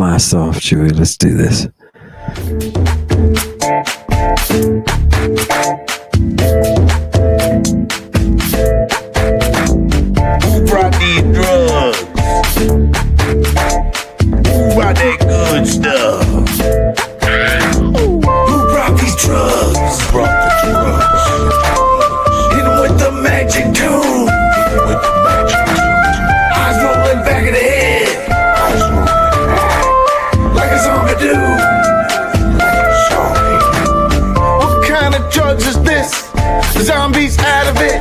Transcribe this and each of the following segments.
blast off, Chewy. Let's do this. Who brought these drugs? Who brought that good stuff? Who brought these drugs? Who brought the drugs? Hit 'em with the magic tune. Eyes rolling back of the head. Like a zombie do. What kind of drugs is this? Zombies out of it.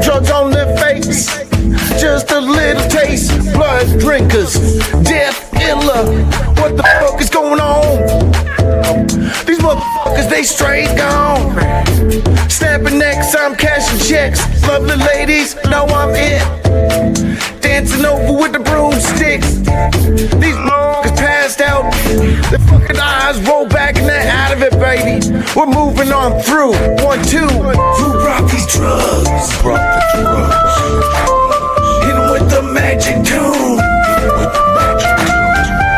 Drugs on their face. Just a little taste. Blood drinkers. Death illa. What the fuck is going on? These motherfuckers, they straight gone. Snapping necks, I'm cashing checks. Lovely ladies, know I'm it. Dancing over with the broomsticks. These motherfuckers passed out. Their fucking eyes roll back and they're out of it, baby. We're moving on through. 1, 2. Who brought these drugs? Who brought the drugs? Hit 'em with the magic tune.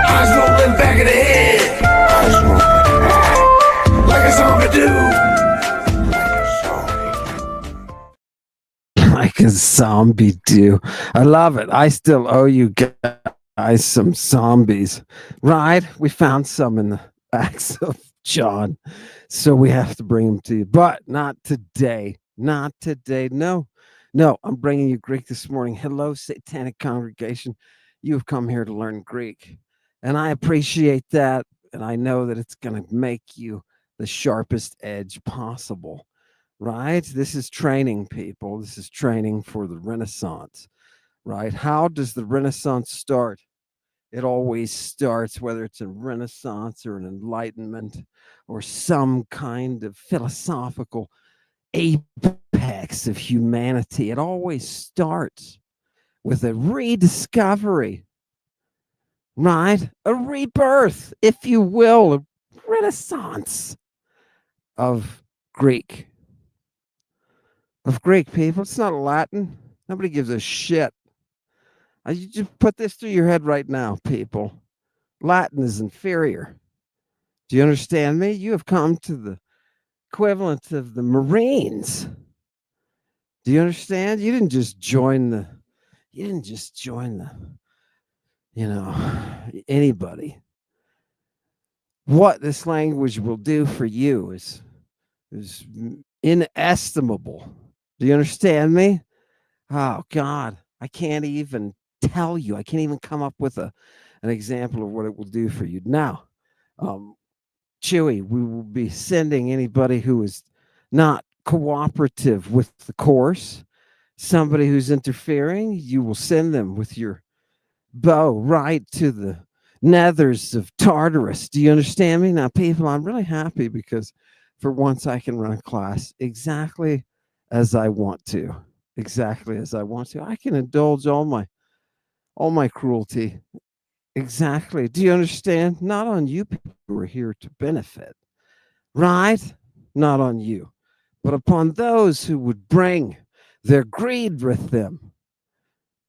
Eyes rolling back of the head. Like a zombie do. Like a zombie do. I love it. I still owe you guys some zombies. Right? We found some in the Acts of John. So we have to bring them to you. But not today. Not today. No. No, I'm bringing you Greek this morning. Hello, satanic congregation. You have come here to learn Greek. And I appreciate that. And I know that it's going to make you the sharpest edge possible. Right? This is training, people. This is training for the Renaissance. Right? How does the Renaissance start? It always starts, whether it's a Renaissance or an Enlightenment or some kind of philosophical apex of humanity. It always starts with a rediscovery, right? A rebirth, if you will, a Renaissance of Greek. Of Greek, people. It's not Latin. Nobody gives a shit. You just put this through your head right now, people. Latin is inferior. Do you understand me? You have come to the equivalent of the Marines. Do you understand? You didn't just join the, anybody. What this language will do for you is inestimable. Do you understand me? Oh, God, I can't even tell you. I can't even come up with an example of what it will do for you. Now, Chewy, we will be sending anybody who is not cooperative with the course, somebody who's interfering, you will send them with your bow right to the nethers of Tartarus. Do you understand me? Now, people, I'm really happy because for once I can run a class exactly as I want to. Exactly as I want to. I can indulge all my cruelty. Exactly. Do you understand? Not on you people who are here to benefit. Right? Not on you. But upon those who would bring their greed with them.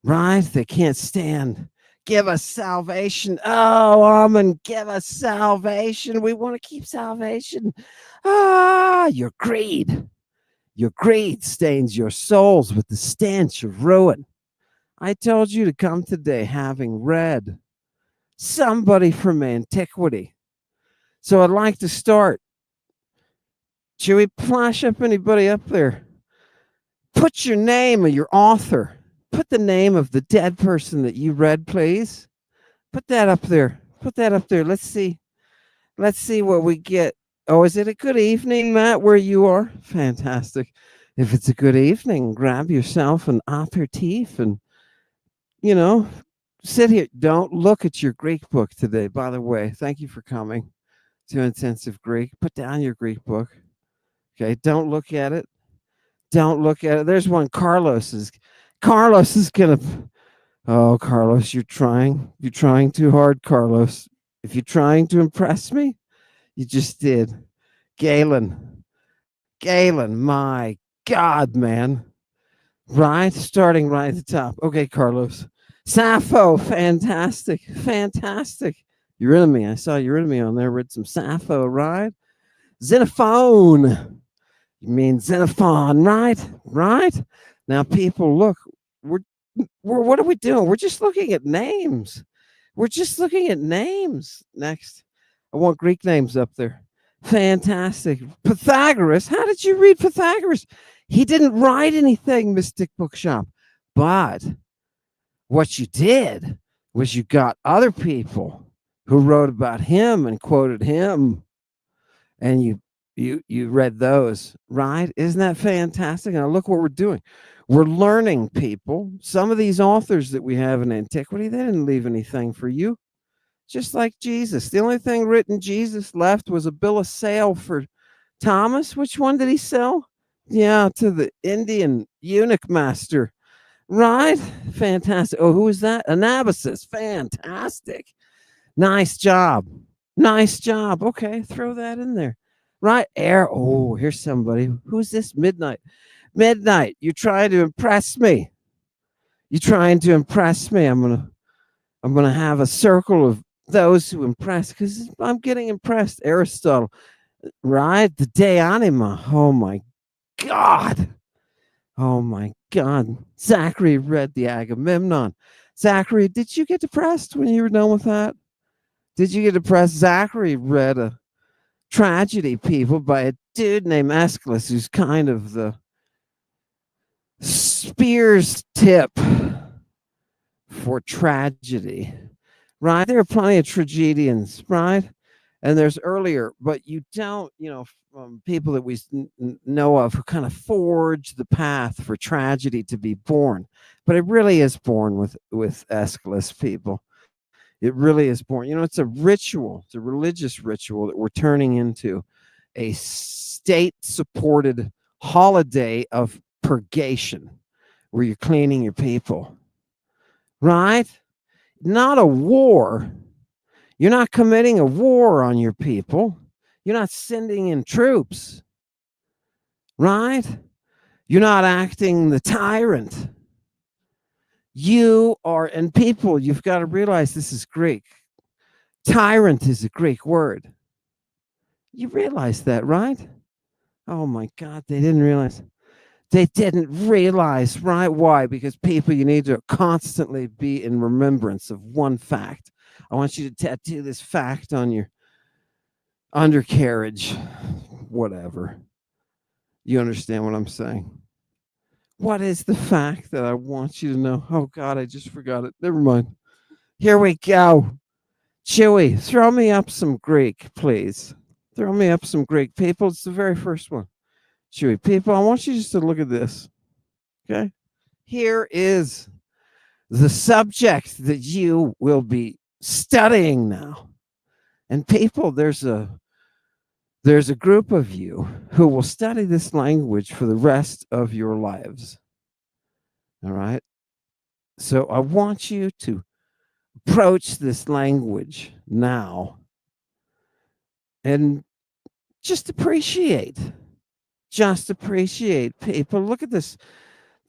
Right? They can't stand. Give us salvation. Oh, Amen. Give us salvation. We want to keep salvation. Your greed. Your greed stains your souls with the stench of ruin. I told you to come today having read somebody from antiquity. So I'd like to start. Should we flash up anybody up there? Put your name of your author. Put the name of the dead person that you read, please. Put that up there. Put that up there. Let's see. Let's see what we get. Oh, is it a good evening, Matt, where you are? Fantastic. If it's a good evening, grab yourself an aperitif and, sit here. Don't look at your Greek book today, by the way. Thank you for coming to Intensive Greek. Put down your Greek book. Okay, don't look at it. Don't look at it. There's one. Carlos is gonna. Oh, Carlos, you're trying too hard, Carlos. If you're trying to impress me, you just did. Galen, my God, man. Right? Starting right at the top. Okay, Carlos. Sappho, fantastic. Eurynomy. I saw Eurynomy on there. Read some Sappho, right? Xenophone. You mean Xenophon, right? Right? Now, people, look, we're, what are we doing? We're just looking at names. We're just looking at names. Next, I want Greek names up there. Fantastic. Pythagoras. How did you read Pythagoras? He didn't write anything, Mystic Bookshop. But what you did was you got other people who wrote about him and quoted him, and you read those, right? Isn't that fantastic? Now look what we're doing. We're learning, people. Some of these authors that we have in antiquity, they didn't leave anything for you. Just like Jesus. The only thing written Jesus left was a bill of sale for Thomas. Which one did he sell? Yeah, to the Indian eunuch master. Right? Fantastic. Oh, who is that? Anabasis. Fantastic. Nice job. Nice job. Okay, throw that in there. Right? Air. Oh, here's somebody. Who's this? Midnight. Midnight. You're trying to impress me. You're trying to impress me. I'm gonna have a circle of those who impress because I'm getting impressed. Aristotle. Right? The De Anima. Oh my God. Oh my God. Zachary read the Agamemnon. Zachary, did you get depressed when you were done with that? Did you get depressed? Zachary read a tragedy, people, by a dude named Aeschylus, who's kind of the spear's tip for tragedy, right? There are plenty of tragedians, right? And there's earlier, but you don't, people that we know of who kind of forge the path for tragedy to be born. But it really is born with Aeschylus, people. It really is born. It's a ritual. It's a religious ritual that we're turning into a state-supported holiday of purgation, where you're cleaning your people, right? Not a war. You're not committing a war on your people. You're not sending in troops, right? You're not acting the tyrant. You are, and people, you've got to realize this is Greek. Tyrant is a Greek word. You realize that, right? Oh my God, they didn't realize. They didn't realize, right? Why? Because people, you need to constantly be in remembrance of one fact. I want you to tattoo this fact on your undercarriage, whatever. You understand what I'm saying? What is the fact that I want you to know? Oh God, I just forgot it. Never mind. Here we go. Chewy, throw me up some Greek, please. Throw me up some Greek. People, it's the very first one. Chewy, people, I want you just to look at this. Okay? Here is the subject that you will be studying now. And people, there's a group of you who will study this language for the rest of your lives. All right? So I want you to approach this language now and just appreciate. Just appreciate, people. Look at this.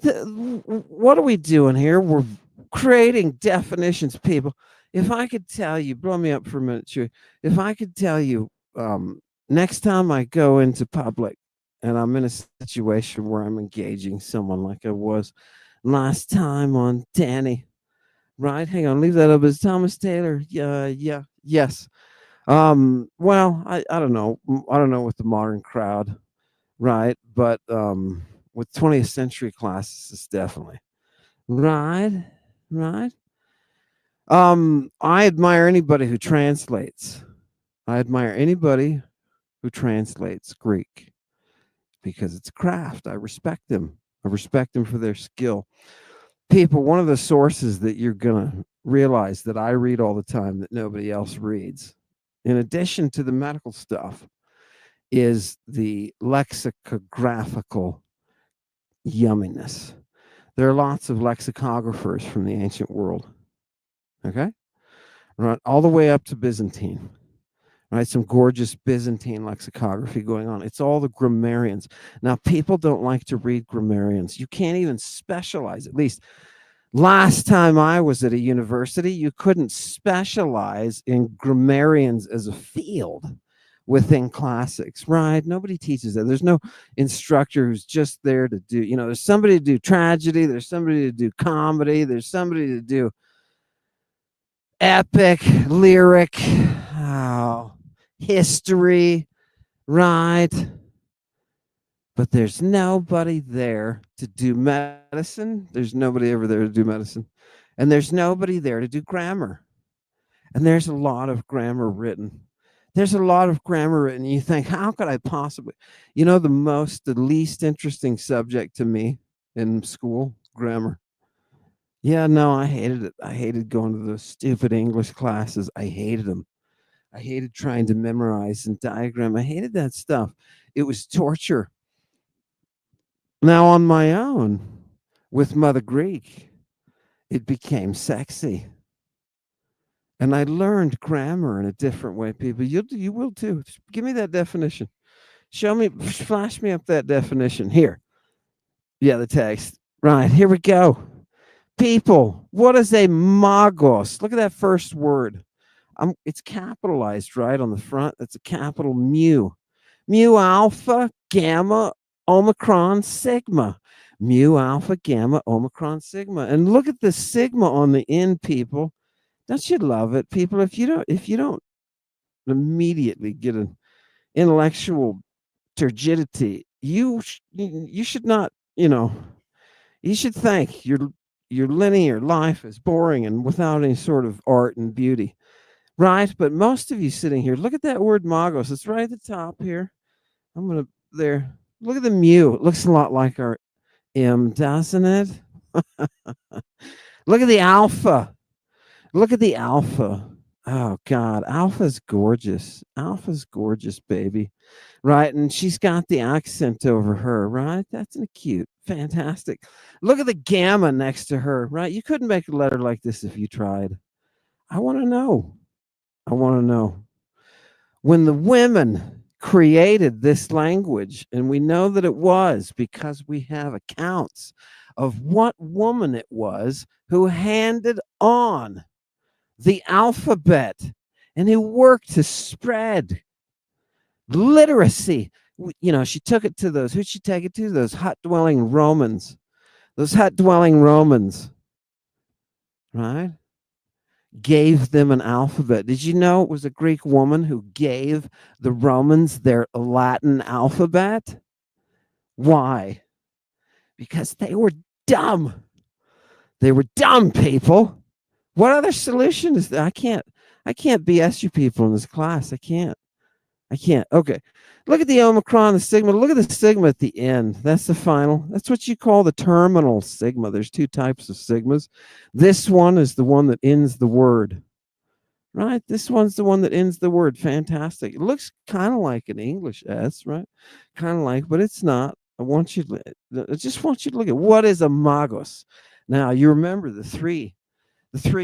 What are we doing here? We're creating definitions, people. If I could tell you, blow me up for a minute, Chewy. If I could tell you, next time I go into public and I'm in a situation where I'm engaging someone like I was last time on Danny, right? Hang on, leave that up as Thomas Taylor. Yeah, yes. Well, I don't know. I don't know with the modern crowd, right? But with 20th century classes, it's definitely right. I admire anybody who translates. I admire anybody who translates Greek because it's craft. I respect them. I respect them for their skill. People, one of the sources that you're going to realize that I read all the time that nobody else reads, in addition to the medical stuff, is the lexicographical yumminess. There are lots of lexicographers from the ancient world. Okay? Right, all the way up to Byzantine. Right, some gorgeous Byzantine lexicography going on. It's all the grammarians. Now, people don't like to read grammarians. You can't even specialize, at least Last time I was at a university, you couldn't specialize in grammarians as a field within classics, right? Nobody teaches that. There's no instructor who's just there to do, there's somebody to do tragedy, there's somebody to do comedy, there's somebody to do epic, lyric, oh, history, right? But there's nobody there to do medicine. There's nobody ever there to do medicine. And there's nobody there to do grammar. And there's a lot of grammar written. There's a lot of grammar written. You think, how could I possibly? The least interesting subject to me in school, grammar. Yeah, no, I hated it. I hated going to those stupid English classes. I hated them. I hated trying to memorize and diagram. I hated that stuff. It was torture. Now, on my own, with Mother Greek, it became sexy. And I learned grammar in a different way, people. You will too. Give me that definition. Flash me up that definition. Here. Yeah, the text. Right, here we go. People, what is a magos? Look at that first word. It's capitalized right on the front. That's a capital mu. Mu alpha, gamma, omicron, sigma. Mu alpha, gamma, omicron, sigma. And look at the sigma on the end, people. Don't you love it, people? If you don't immediately get an intellectual turgidity, you should not, you should think your linear life is boring and without any sort of art and beauty, right? But most of you sitting here, look at that word magos. It's right at the top here. I'm gonna there. Look at the mu. It looks a lot like our M, doesn't it? Look at the alpha. Look at the alpha. Oh God, Alpha's gorgeous. Alpha's gorgeous, baby. Right, and she's got the accent over her, right? That's cute. Fantastic. Look at the gamma next to her, right? You couldn't make a letter like this if you tried. I want to know. I want to know. When the women created this language, and we know that it was because we have accounts of what woman it was who handed on the alphabet and who worked to spread literacy. She took it to those. Who'd she take it to? Those hut dwelling Romans. Those hut dwelling Romans, right? Gave them an alphabet. Did you know it was a Greek woman who gave the Romans their Latin alphabet? Why? Because they were dumb. They were dumb, people. What other solution is there? I can't BS you people in this class. I can't. Okay. Look at the Omicron, the sigma. Look at the sigma at the end. That's the final. That's what you call the terminal sigma. There's two types of sigmas. This one is the one that ends the word. Right? This one's the one that ends the word. Fantastic. It looks kind of like an English S, right? Kind of like, but it's not. I just want you to look at what is a magos. Now, you remember the three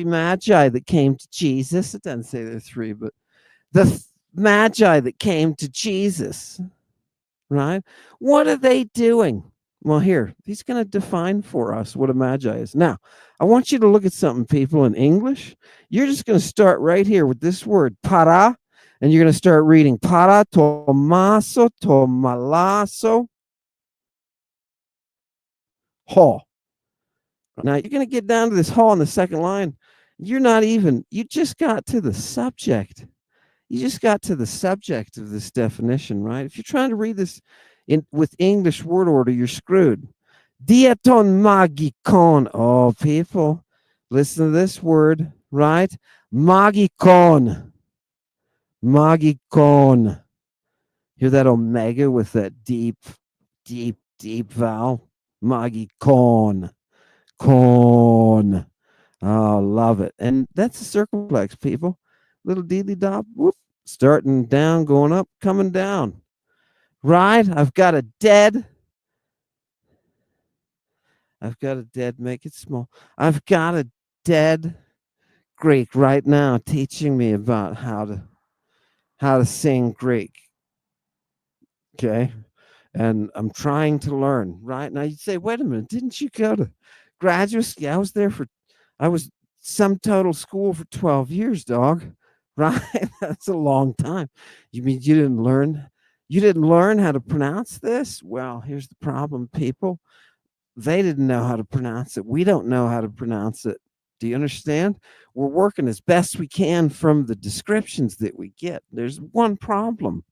magi that came to Jesus. It doesn't say they're three, but the magi that came to Jesus, right? What are they doing? Well, here, he's going to define for us what a magi is. Now, I want you to look at something, people, in English. You're just going to start right here with this word, para, and you're going to start reading para, tomaso, tomalaso, ho. Now, you're going to get down to this ho on the second line. You just got to the subject. You just got to the subject of this definition, right? If you're trying to read this with English word order, you're screwed. Diaton magikon. Oh, people, listen to this word, right? Magikon. Magikon. Hear that omega with that deep, deep, deep vowel? Magikon. Con. Oh, love it. And that's a circumflex, people. Little deedly dop, whoop, starting down, going up, coming down. Right? I've got a dead, make it small. I've got a dead Greek right now teaching me about how to sing Greek. Okay. And I'm trying to learn, right? Now you'd say, wait a minute, didn't you go to graduate school. I was sum total school for 12 years, dog. Right? That's a long time. You mean you didn't learn how to pronounce this? Well, here's the problem, people. They didn't know how to pronounce it. We don't know how to pronounce it. Do you understand? We're working as best we can from the descriptions that we get. There's one problem.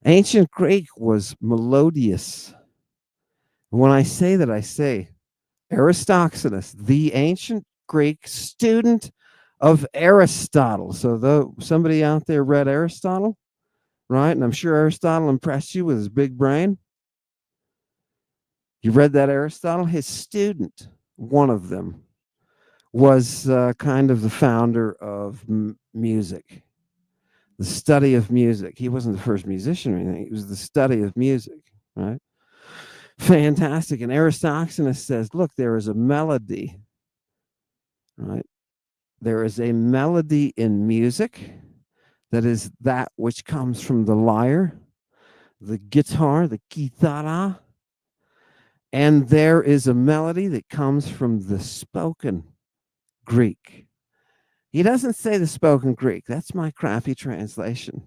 Ancient Greek was melodious. When I say that, I say Aristoxenus, the ancient Greek student of Aristotle. So, though somebody out there read Aristotle, right? And I'm sure Aristotle impressed you with his big brain. You read that Aristotle? His student, one of them, was kind of the founder of music, the study of music. He wasn't the first musician or anything. It was the study of music, right? Fantastic. And Aristoxenus says, look, there is a melody, right? There is a melody in music that is that which comes from the lyre, the guitar, the guitarra, and there is a melody that comes from the spoken Greek. He doesn't say the spoken Greek. That's my crappy translation.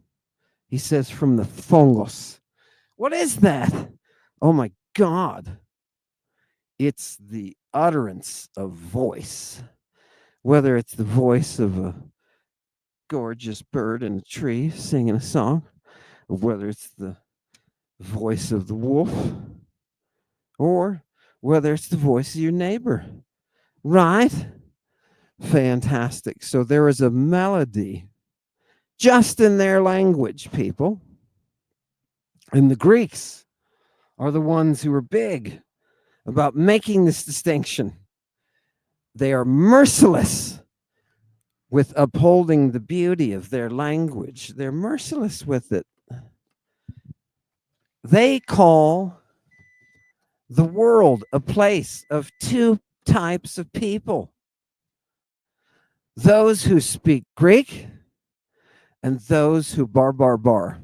He says from the phongos. What is that? Oh my God. It's the utterance of voice. Whether it's the voice of a gorgeous bird in a tree singing a song, or whether it's the voice of the wolf, or whether it's the voice of your neighbor. Right? Fantastic. So there is a melody just in their language, people. And the Greeks are the ones who are big about making this distinction. They are merciless with upholding the beauty of their language. They're merciless with it. They call the world a place of two types of people: those who speak Greek and those who bar.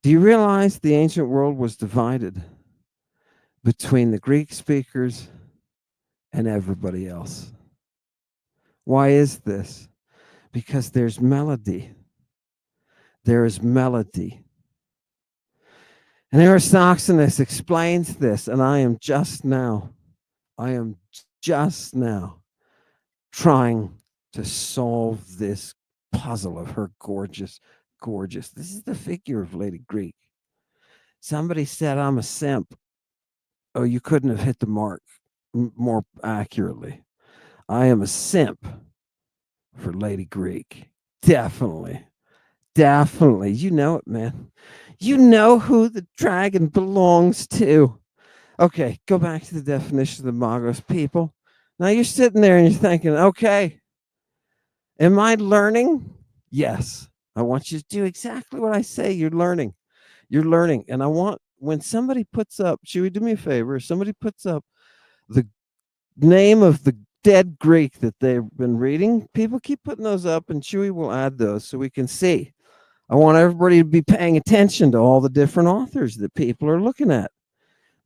Do you realize the ancient world was divided between the Greek speakers and everybody else? Why is this? Because there's melody. There is melody. And Aristoxenus explains this, and I am just now trying to solve this puzzle of her gorgeous. This is the figure of Lady Greek. Somebody said I'm a simp. Oh, you couldn't have hit the mark more accurately. I am a simp for Lady Greek. Definitely. You know it, man. You know who the dragon belongs to. Okay, go back to the definition of the magos, people. Now you're sitting there and you're thinking, okay, am I learning? Yes. I want you to do exactly what I say. You're learning. And I want, when somebody puts up, should we do me a favor? If somebody puts up the name of the dead Greek that they've been reading, people keep putting those up, and Chewy will add those so we can see. I want everybody to be paying attention to all the different authors that people are looking at.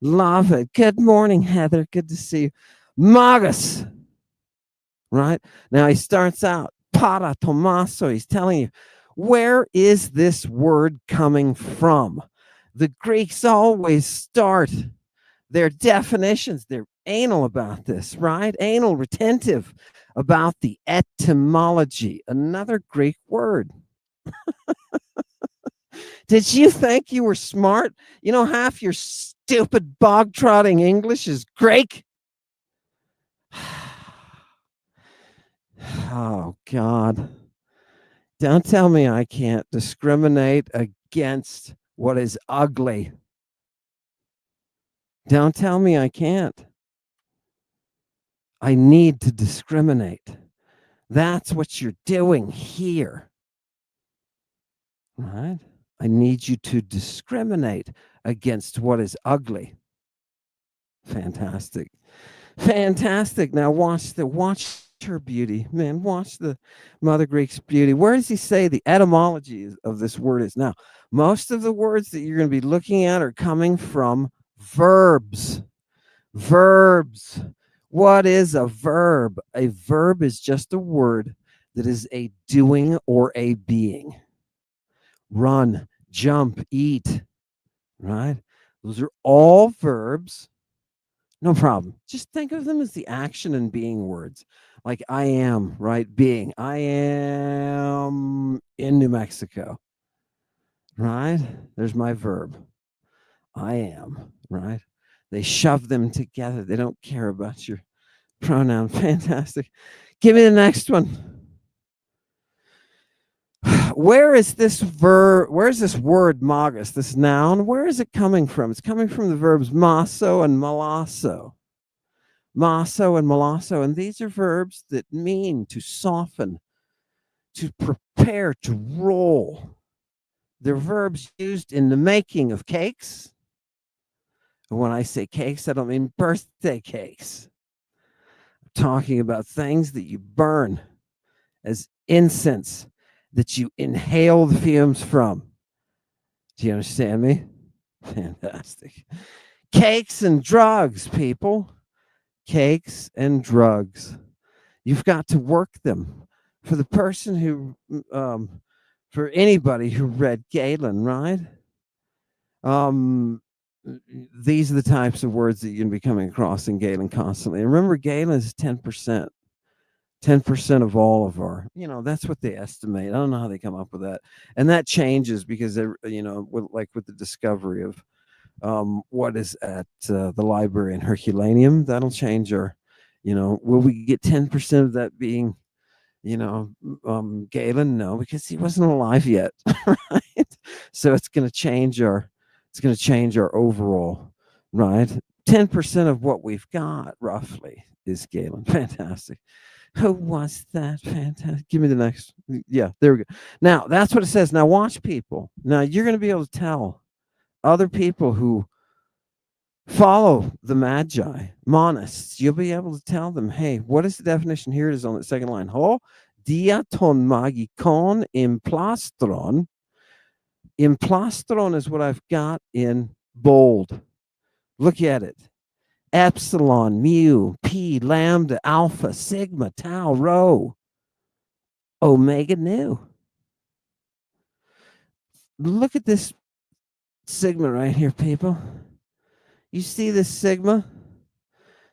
Love it. Good morning, Heather. Good to see you. Magos. Right? Now he starts out, para Tommaso. He's telling you, where is this word coming from? The Greeks always start their definitions. They're anal about this, right? Anal retentive about the etymology, another Greek word. Did you think you were smart? You know, half your stupid bog-trotting English is Greek. Oh, God. Don't tell me I can't discriminate against what is ugly. Don't tell me I can't. I need to discriminate. That's what you're doing here. Right? I need you to discriminate against what is ugly. Fantastic. Now watch her beauty. Man, watch the Mother Greek's beauty. Where does he say the etymology of this word is? Now, most of the words that you're going to be looking at are coming from verbs. Verbs. What is a verb? A verb is just a word that is a doing or a being. Run, jump, eat, right? Those are all verbs. No problem. Just think of them as the action and being words. Like I am, right? Being. I am in New Mexico, right? There's my verb. I am, right? They shove them together. They don't care about your pronoun. Fantastic. Give me the next one. Where is this verb? Where's this word magos, this noun? Where is it coming from? It's coming from the verbs maso and malasso. Maso and malasso. And these are verbs that mean to soften, to prepare, to roll. They're verbs used in the making of cakes. And when I say cakes, I don't mean birthday cakes. I'm talking about things that you burn as incense, that you inhale the fumes from. Do you understand me? Fantastic. Cakes and drugs, people. Cakes and drugs. You've got to work them. For the person who, for anybody who read Galen, right? These are the types of words that you're going to be coming across in Galen constantly. And remember, Galen is 10%. 10% of all of our, that's what they estimate. I don't know how they come up with that. And that changes because, with the discovery of what is at the library in Herculaneum, that'll change our, will we get 10% of that being, Galen? No, because he wasn't alive yet, right? So it's going to change our overall, right? 10% of what we've got roughly is Galen. Fantastic. Who was that? Fantastic. Give me the next. Yeah, there we go. Now, that's what it says. Now, watch people. Now, you're going to be able to tell other people who follow the magi, monists. You'll be able to tell them, hey, what is the definition? Here it is on the second line. Ho diaton magikon implastron. Implastron is what I've got in bold. Look at it. Epsilon, mu, p, lambda, alpha, sigma, tau, rho, omega, nu. Look at this sigma right here, people. You see this sigma?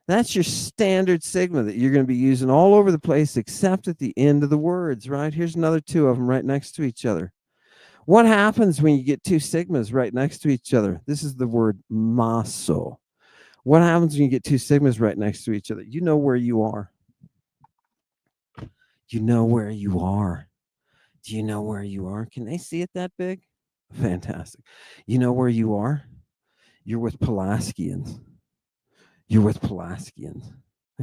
That's your standard sigma that you're going to be using all over the place except at the end of the words, right? Here's another two of them right next to each other. What happens when you get two sigmas right next to each other? This is the word maso. What happens when you get two sigmas right next to each other? You know where you are. You know where you are. Do you know where you are? Can they see it that big? Fantastic. You know where you are? You're with Pelasgians. You're with Pelasgians.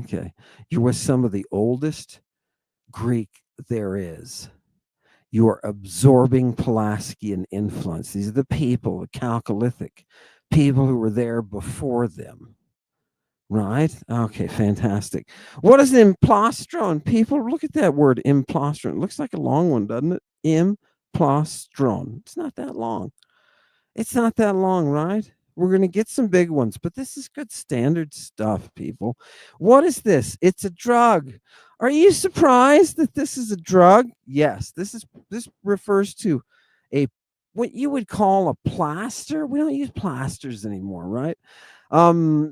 Okay. You're with some of the oldest Greek there is. You are absorbing Pelasgian influence. These are the people, the Chalcolithic, people who were there before them. Right? Okay, fantastic. What is implastron? People, look at that word, implastron. It looks like a long one, doesn't it? Implastron. It's not that long. It's not that long, right? We're going to get some big ones, but this is good standard stuff, people. What is this? It's a drug. Are you surprised that this is a drug? Yes, this refers to a what you would call a plaster. We don't use plasters anymore, right?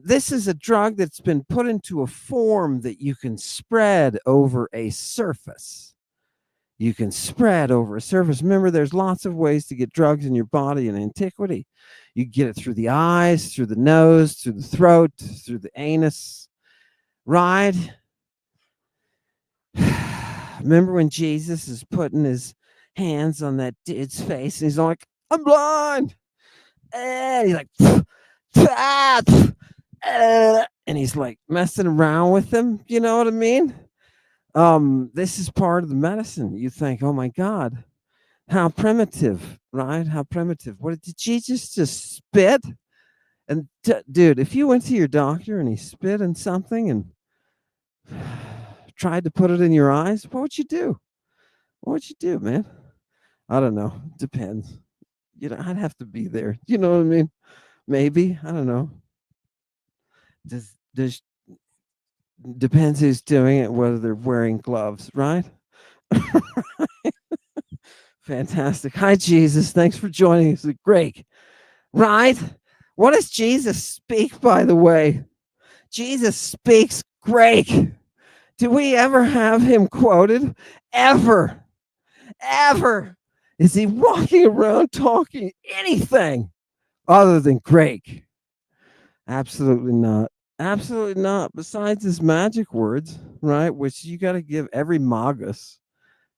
This is a drug that's been put into a form that you can spread over a surface. You can spread over a surface. Remember, there's lots of ways to get drugs in your body in antiquity. You get it through the eyes, through the nose, through the throat, through the anus, right? Remember when Jesus is putting his hands on that dude's face and he's like, I'm blind. And he's like, and he's like messing around with them. You know what I mean? This is part of the medicine. You think, oh my God, how primitive, right? How primitive. What did Jesus just spit? And dude, if you went to your doctor and he spit in something and tried to put it in your eyes, what would you do? What would you do, man? I don't know. Depends. I'd have to be there. You know what I mean? Maybe. I don't know. There's depends who's doing it, whether they're wearing gloves, right? Fantastic. Hi, Jesus. Thanks for joining us. Great. Right? What does Jesus speak, by the way? Jesus speaks Greek. Do we ever have him quoted? Ever. Ever. Is he walking around talking anything other than Greek? Absolutely not. Absolutely not. Besides his magic words, right? Which you got to give every magos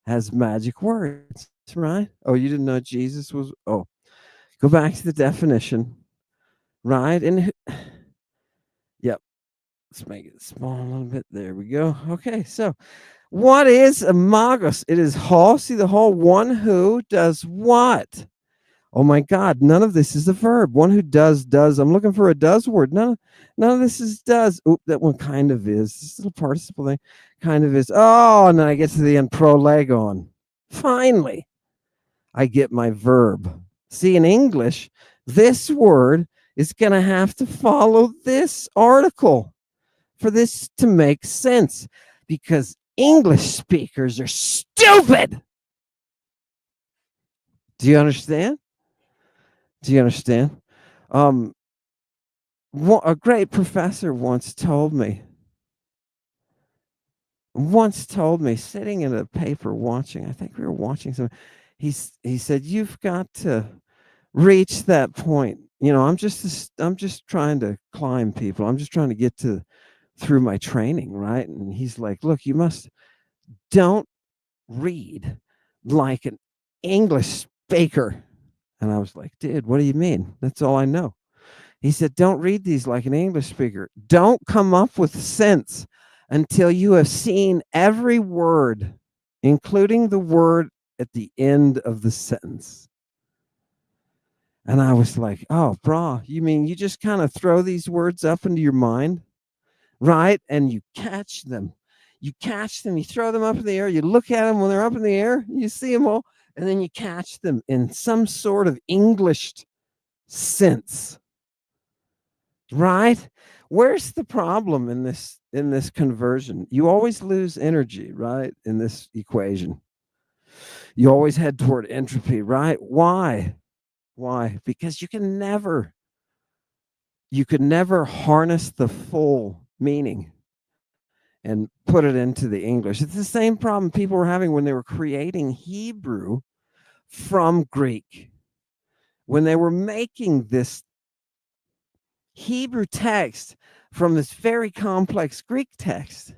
has magic words, right? Oh, you didn't know Jesus was. Oh, go back to the definition, right? And yep, let's make it small a little bit. There we go. Okay, so what is a magos? It is hall. See the whole one who does what? Oh my God, none of this is a verb. One who does. I'm looking for a does word. None of this is does. Oop, that one kind of is. This little participle thing kind of is. Oh, and then I get to the end, prolegon. Finally, I get my verb. See, in English, this word is going to have to follow this article for this to make sense because English speakers are stupid. Do you understand? Do you understand? Um, a great professor once told me, sitting in a paper watching, I think we were watching some, he said, you've got to reach that point. You know, I'm just trying to climb people. I'm just trying to get to through my training, right? And he's like, look, don't read like an English speaker. And I was like, dude, what do you mean? That's all I know. He said, don't read these like an English speaker. Don't come up with sense until you have seen every word, including the word at the end of the sentence. And I was like, oh, brah, you mean you just kind of throw these words up into your mind, right? And you catch them. You throw them up in the air, you look at them when they're up in the air, you see them all, and then you catch them in some sort of English sense. Right? Where's the problem in this conversion? You always lose energy, right? In this equation. You always head toward entropy, right? Why? Why? Because you can never harness the full meaning and put it into the English. It's the same problem people were having when they were creating Hebrew from Greek. When they were making this Hebrew text from this very complex Greek text,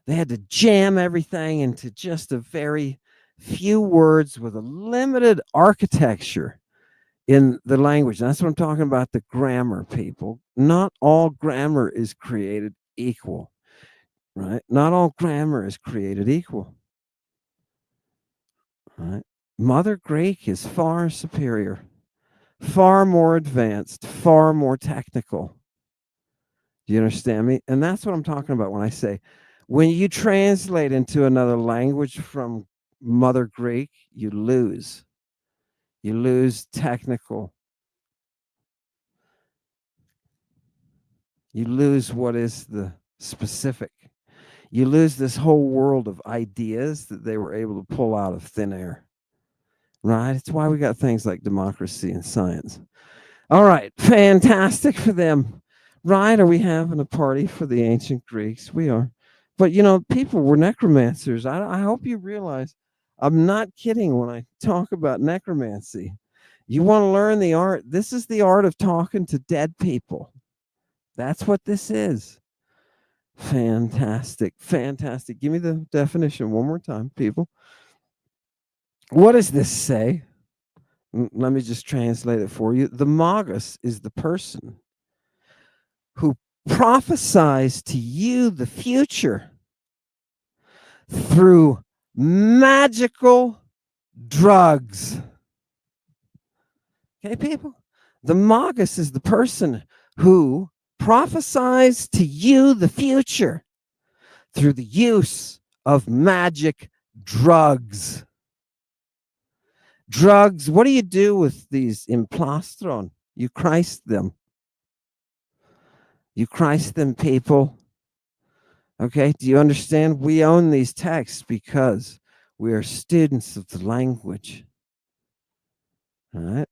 they had to jam everything into just a very few words with a limited architecture in the language. And that's what I'm talking about, the grammar, people. Not all grammar is created equal, right? Not all grammar is created equal, right? Mother Greek is far superior, far more advanced, far more technical. Do you understand me? And that's what I'm talking about when I say, when you translate into another language from Mother Greek, you lose. You lose technical. You lose what is the specific. You lose this whole world of ideas that they were able to pull out of thin air. Right? It's why we got things like democracy and science. All right. Fantastic for them. Right? Are we having a party for the ancient Greeks? We are. But, you know, people were necromancers. I hope you realize I'm not kidding when I talk about necromancy. You want to learn the art? This is the art of talking to dead people. That's what this is. Fantastic. Fantastic. Give me the definition one more time, people. What does this say? Let me just translate it for you. The magos is the person who prophesies to you the future through magical drugs. Okay, people? The magos is the person who prophesies to you the future through the use of magic drugs. Drugs, what do you do with these implastron? You Christ them. You Christ them people. Okay, do you understand? We own these texts because we are students of the language. All right.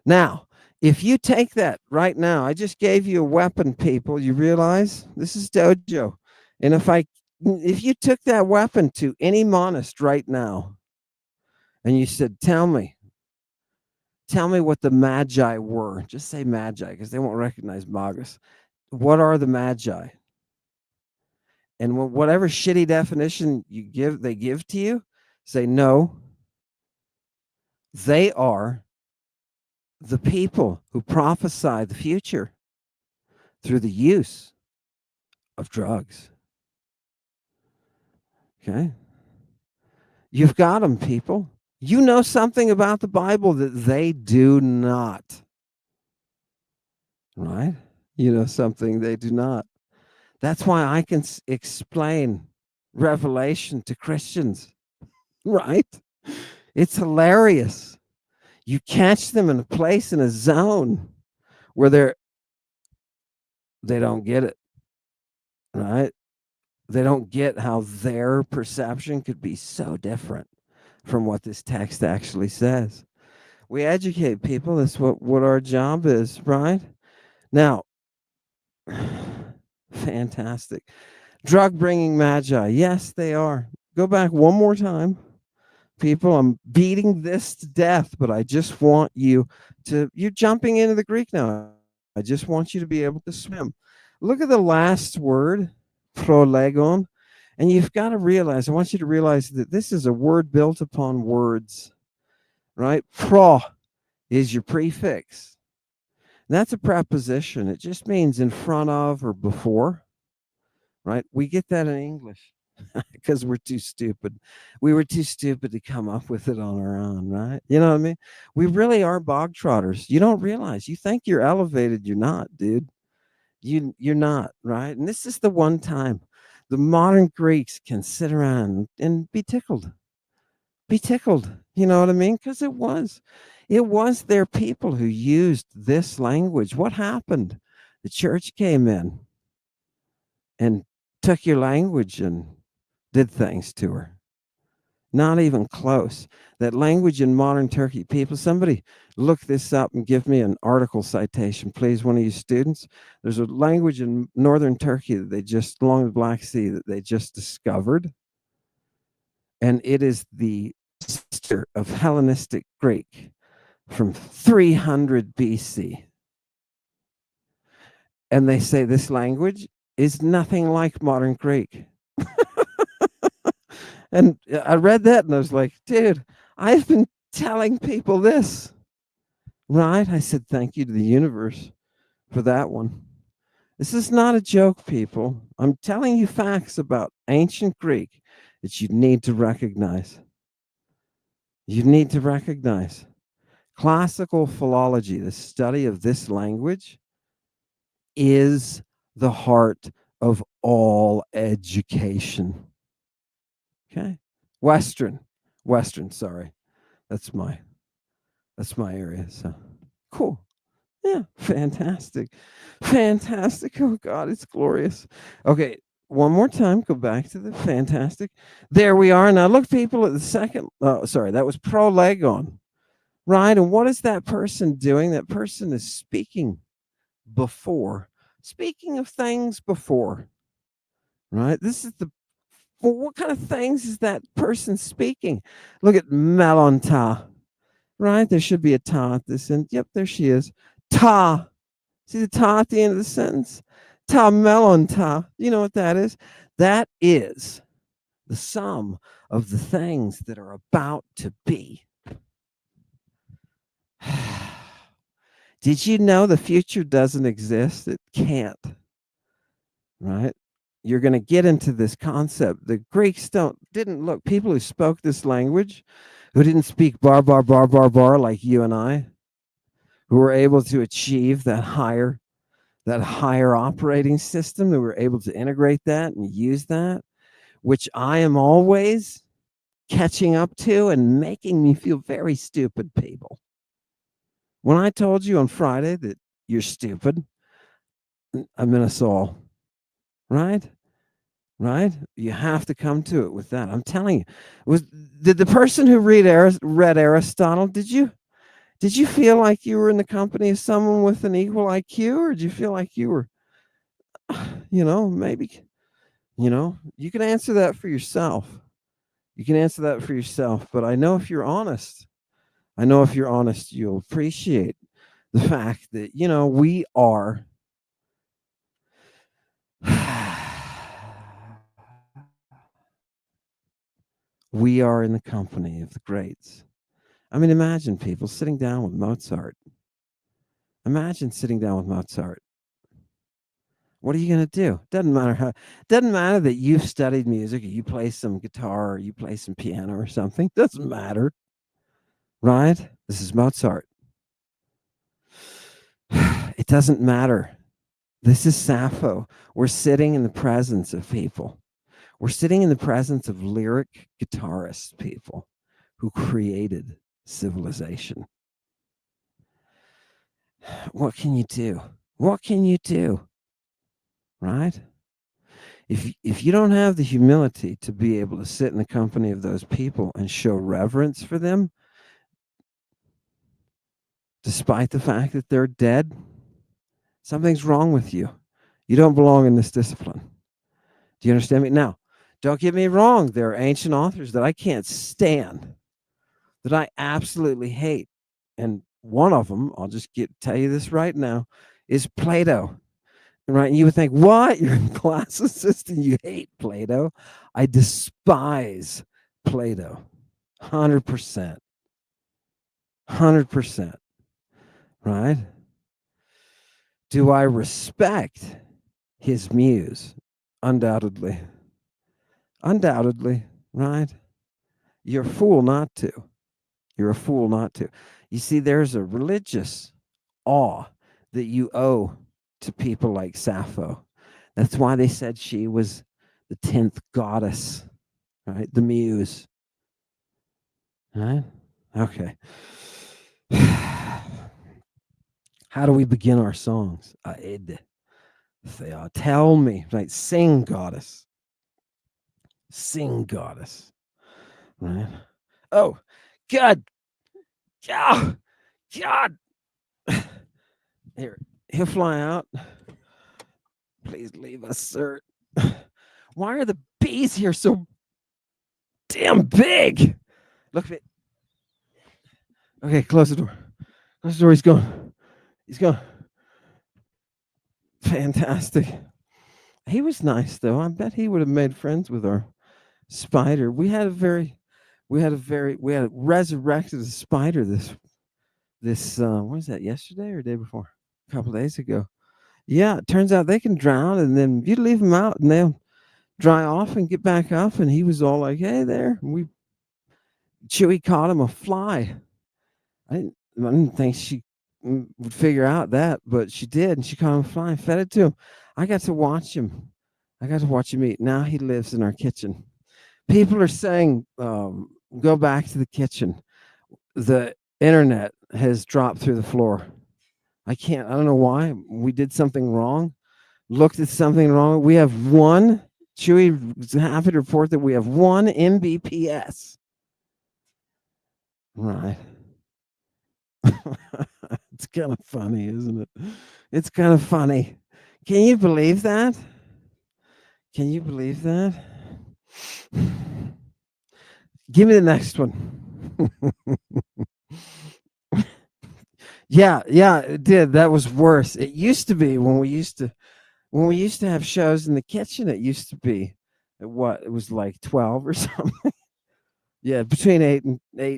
Now, if you take that right now, I just gave you a weapon, people. You realize this is dojo. And if you took that weapon to any monist right now and you said, tell me what the magi were. Just say magi because they won't recognize magos. What are the magi? And whatever shitty definition they give to you, say no. They are the people who prophesy the future through the use of drugs. Okay? You've got them, people. You know something about the Bible that they do not. Right? You know something they do not. That's why I can explain Revelation to Christians. Right? It's hilarious. You catch them in a place, in a zone where they don't get it. Right? They don't get how their perception could be so different from what this text actually says. We educate people. That's what our job is, right? Now, fantastic. Drug bringing magi. Yes, they are. Go back one more time. People, I'm beating this to death, but I just want you're jumping into the Greek now. I just want you to be able to swim. Look at the last word, prolegon, and you've got to realize, I want you to realize that this is a word built upon words, right? Pro is your prefix. That's a preposition. It just means in front of or before, right? We get that in English because we're too stupid. We were too stupid to come up with it on our own, right? You know what I mean? We really are bog trotters. You don't realize. You think you're elevated. You're not, dude. You're not, right? And this is the one time the modern Greeks can sit around and be tickled. Be tickled. You know what I mean? Because it was their people who used this language. What happened? The church came in and took your language and did things to her. Not even close. That language in modern Turkey, people, somebody look this up and give me an article citation, please, one of you students. There's a language in northern Turkey that along the Black Sea, that they just discovered. And it is the sister of Hellenistic Greek from 300 BC. And they say this language is nothing like modern Greek. And I read that and I was like, dude, I've been telling people this, right? I said, thank you to the universe for that one. This is not a joke, people. I'm telling you facts about ancient Greek that you need to recognize. You need to recognize. Classical philology, the study of this language, is the heart of all education. Okay? Western, sorry. That's my area. So cool. Yeah, fantastic. Fantastic. Oh God, it's glorious. Okay, one more time, go back to the fantastic. There we are. Now look, people, at the second. Oh, sorry, that was prolegon. Right? And what is that person doing? That person is speaking before. Speaking of things before. Right? This is well, what kind of things is that person speaking? Look at melonta. Right? There should be a ta at this end. Yep, there she is. Ta. See the ta at the end of the sentence? Ta melonta. You know what that is? That is the sum of the things that are about to be. Did you know the future doesn't exist? It can't. Right? You're going to get into this concept. The Greeks didn't look, people who spoke this language, who didn't speak bar like you and I, who were able to achieve that higher operating system, that were able to integrate that and use that, which I am always catching up to and making me feel very stupid, people. When I told you on Friday that you're stupid, I'm in a soul, right? Right? You have to come to it with that. I'm telling you. Was did the person who read Aristotle, did you feel like you were in the company of someone with an equal IQ, or did you feel like you were, maybe, you can answer that for yourself. You can answer that for yourself, but I know if you're honest, you'll appreciate the fact that, we are we are in the company of the greats. I mean, imagine people sitting down with Mozart. Imagine sitting down with Mozart. What are you going to do? Doesn't matter that you've studied music, or you play some guitar, or you play some piano or something. Doesn't matter, right? This is Mozart. It doesn't matter. This is Sappho. We're sitting in the presence of people. We're sitting in the presence of lyric guitarist people who created civilization. What can you do? What can you do? Right? If you don't have the humility to be able to sit in the company of those people and show reverence for them, despite the fact that they're dead, something's wrong with you. You don't belong in this discipline. Do you understand me? Now, don't get me wrong. There are ancient authors that I can't stand, that I absolutely hate. And one of them, I'll just tell you this right now, is Plato. Right? And you would think, what? You're a classicist and you hate Plato? I despise Plato. 100%. 100%. Right? Do I respect his muse? Undoubtedly. Undoubtedly. Right? You're a fool not to. You're a fool not to. You see, there's a religious awe that you owe to people like Sappho. That's why they said she was the 10th goddess, right? The muse. Right? Okay. How do we begin our songs? Tell me, right? Sing, goddess. Sing, goddess. Right? Oh, God. Oh, God. Here, he'll fly out. Please leave us, sir. Why are the bees here so damn big? Look at it. Okay, close the door. Close the door. He's gone. He's gone. Fantastic. He was nice though. I bet he would have made friends with our spider. We had resurrected a spider this what was that, yesterday or day before? A couple days ago. Yeah, it turns out they can drown, and then you leave them out and they'll dry off and get back up. And he was all like, "Hey there." Chewy caught him a fly. I didn't think she would figure out that, but she did, and she caught him a fly and fed it to him. I got to watch him. I got to watch him eat. Now he lives in our kitchen. People are saying, go back to the kitchen. The internet has dropped through the floor. I don't know why. We did something wrong. Looked at something wrong. We have Chewy is happy to report that we have 1 Mbps. Right. It's kind of funny, isn't it? It's kind of funny. Can you believe that? Can you believe that? Give me the next one. Yeah, it did. That was worse. It used to be when we used to have shows in the kitchen. It used to be it was like 12 or something. Yeah, between 8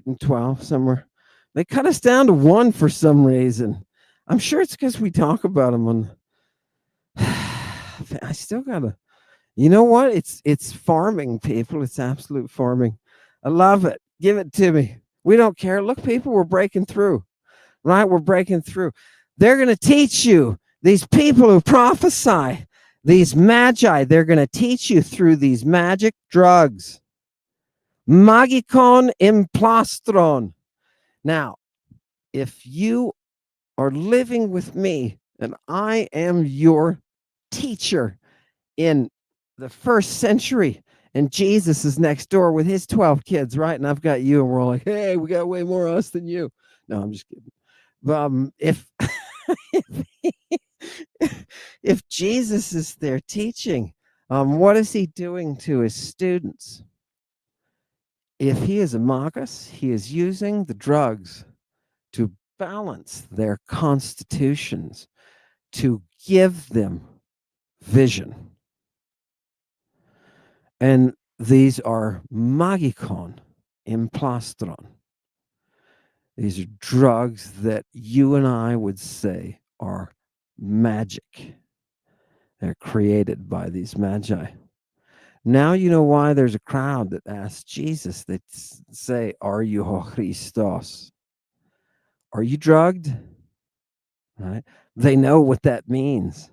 and 12 somewhere. They cut us down to 1 for some reason. I'm sure it's because we talk about them on. I still gotta. You know what? It's farming, people. It's absolute farming. I love it. Give it to me. We don't care. Look, people, we're breaking through. Right? We're breaking through. They're going to teach you. These people who prophesy, these magi, they're going to teach you through these magic drugs. Magicon implastron. Now, if you are living with me and I am your teacher in the first century. And Jesus is next door with his 12 kids, right? And I've got you, and we're all like, hey, we got way more us than you. No, I'm just kidding. If if Jesus is there teaching, what is he doing to his students? If he is a magos, he is using the drugs to balance their constitutions, to give them vision. And these are magikon, implastron. These are drugs that you and I would say are magic. They're created by these magi. Now you know why there's a crowd that asks Jesus, they say, are you Christos? Are you drugged? Right? They know what that means.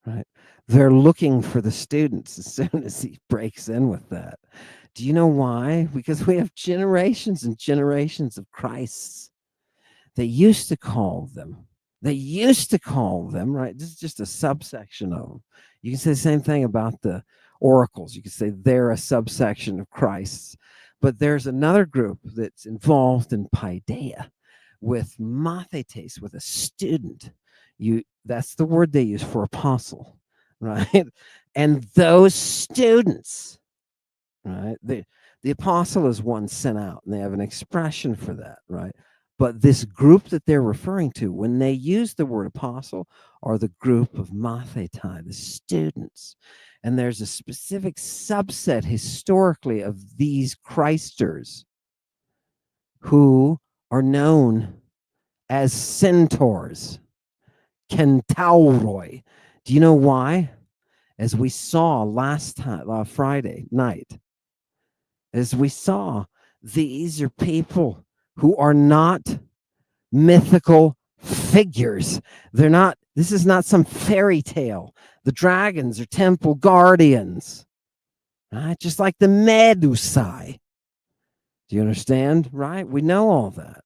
Right? They're looking for the students as soon as he breaks in with that. Do you know why? Because we have generations and generations of Christs. They used to call them, right? This is just a subsection of them. You can say the same thing about the oracles. You can say they're a subsection of Christ's. But there's another group that's involved in paideia, with mathetes, with a student. That's the word they use for apostle, right? And those students, right? The apostle is one sent out, and they have an expression for that, right? But this group that they're referring to, when they use the word apostle, are the group of mathetai, the students. And there's a specific subset historically of these Christers who are known as centaurs, kentauroi. Do you know why? As we saw last time, Friday night, as we saw, these are people who are not mythical figures. They're not, this is not some fairy tale. The dragons are temple guardians, right? Just like the Medusae. Do you understand? Right? We know all that.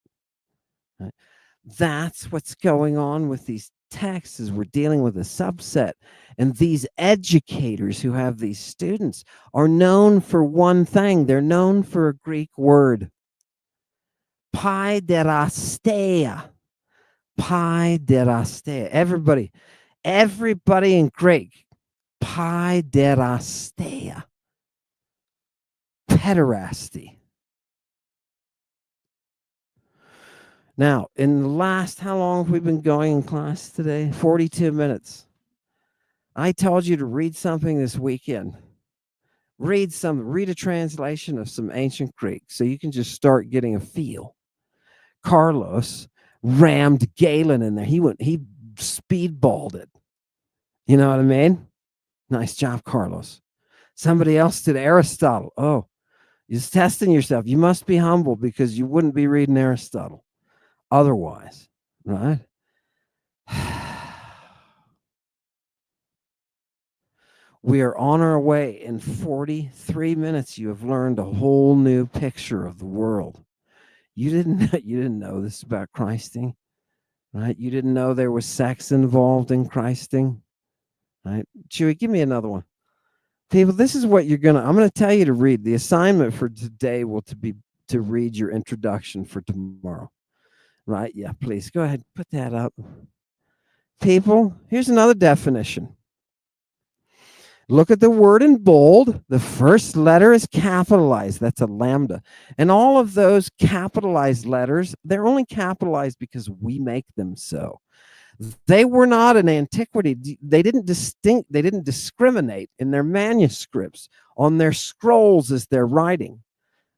Right? That's what's going on with these texts, is we're dealing with a subset. And these educators who have these students are known for one thing. They're known for a Greek word, paiderastea. Paiderastea. Everybody in Greek, paiderastea. Pederasty. Now, in the last, how long have we been going in class today? 42 minutes. I told you to read something this weekend. Read a translation of some ancient Greek so you can just start getting a feel. Carlos rammed Galen in there. He speedballed it. You know what I mean? Nice job, Carlos. Somebody else did Aristotle. Oh, you're just testing yourself. You must be humble because you wouldn't be reading Aristotle otherwise, right? We are on our way. In 43 minutes, you have learned a whole new picture of the world. You didn't know this about Christing, right? You didn't know there was sex involved in Christing, right? Chewy, give me another one. People, this is what I'm going to tell you to read. The assignment for today will be to read your introduction for tomorrow, right? Yeah, please go ahead, put that up. People, here's another definition. Look at the word in bold. The first letter is capitalized. That's a lambda. And all of those capitalized letters, they're only capitalized because we make them so. They were not in antiquity. They didn't discriminate in their manuscripts, on their scrolls as they're writing,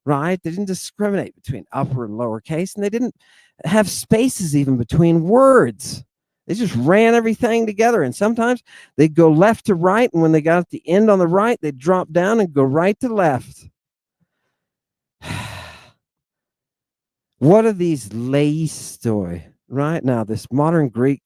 right? They didn't discriminate between upper and lower case, and they didn't have spaces even between words. They just ran everything together, and sometimes they'd go left to right, and when they got at the end on the right, they'd drop down and go right to left. What are these leistoi? Right now, this modern Greek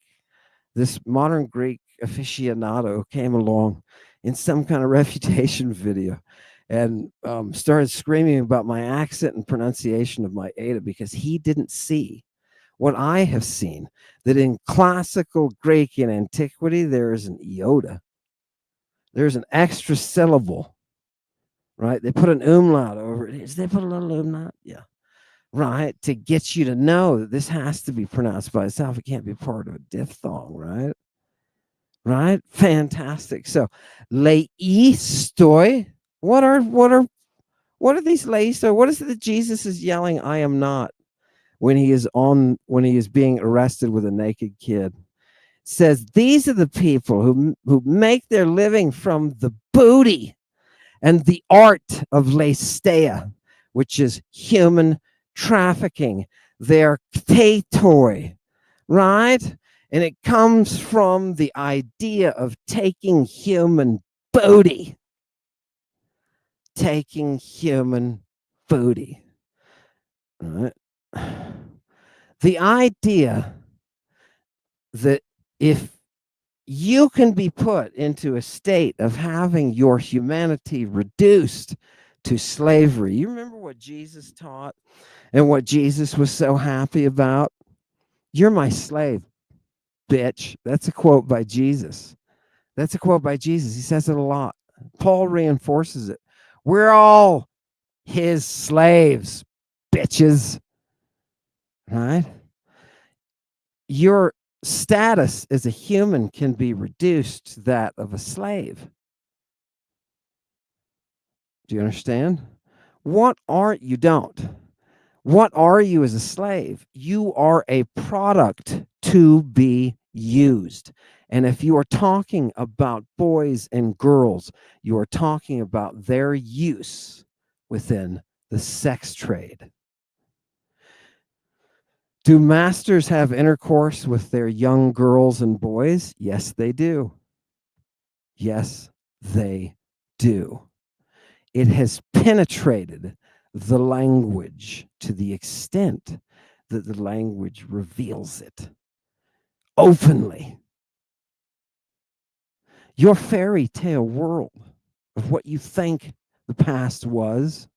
aficionado came along in some kind of refutation video and started screaming about my accent and pronunciation of my Ada because he didn't see what I have seen, that in classical Greek and antiquity, there is an iota. There's an extra syllable, right? They put an umlaut over it. They put a little umlaut? Yeah. Right? To get you to know that this has to be pronounced by itself. It can't be part of a diphthong, right? Right? Fantastic. So, leistoi. What are these leistoi? What is it that Jesus is yelling, I am not, when he is being arrested with a naked kid? It says these are the people who make their living from the booty and the art of leistea, which is human trafficking. They're ktetoi, right? And it comes from the idea of taking human booty. Taking human booty. Right? The idea that if you can be put into a state of having your humanity reduced to slavery. You remember what Jesus taught and what Jesus was so happy about? You're my slave, bitch. That's a quote by Jesus. That's a quote by Jesus. He says it a lot. Paul reinforces it. We're all his slaves, bitches. Right? Your status as a human can be reduced to that of a slave. Do you understand? What are you? Don't. What are you as a slave? You are a product to be used. And if you are talking about boys and girls, you are talking about their use within the sex trade. Do masters have intercourse with their young girls and boys? Yes, they do. Yes, they do. It has penetrated the language to the extent that the language reveals it openly. Your fairy tale world of what you think the past was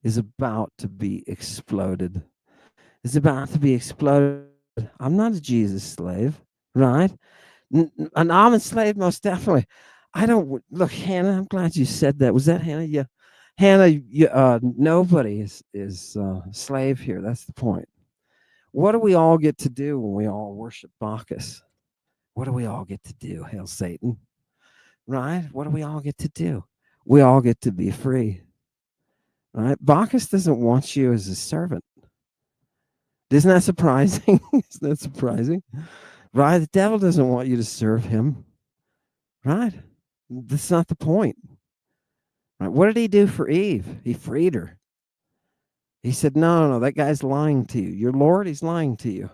is about to be exploded. It's about to be exploded. I'm not a Jesus slave, right? An almond slave, most definitely. I don't look, Hannah. I'm glad you said that. Was that Hannah? Yeah, Hannah. Nobody is slave here. That's the point. What do we all get to do when we all worship Bacchus? What do we all get to do? Hail Satan, right? What do we all get to do? We all get to be free, right? Bacchus doesn't want you as a servant. Isn't that surprising? Isn't that surprising? Right? The devil doesn't want you to serve him. Right? That's not the point. Right? What did he do for Eve? He freed her. He said, no, that guy's lying to you. Your Lord, he's lying to you.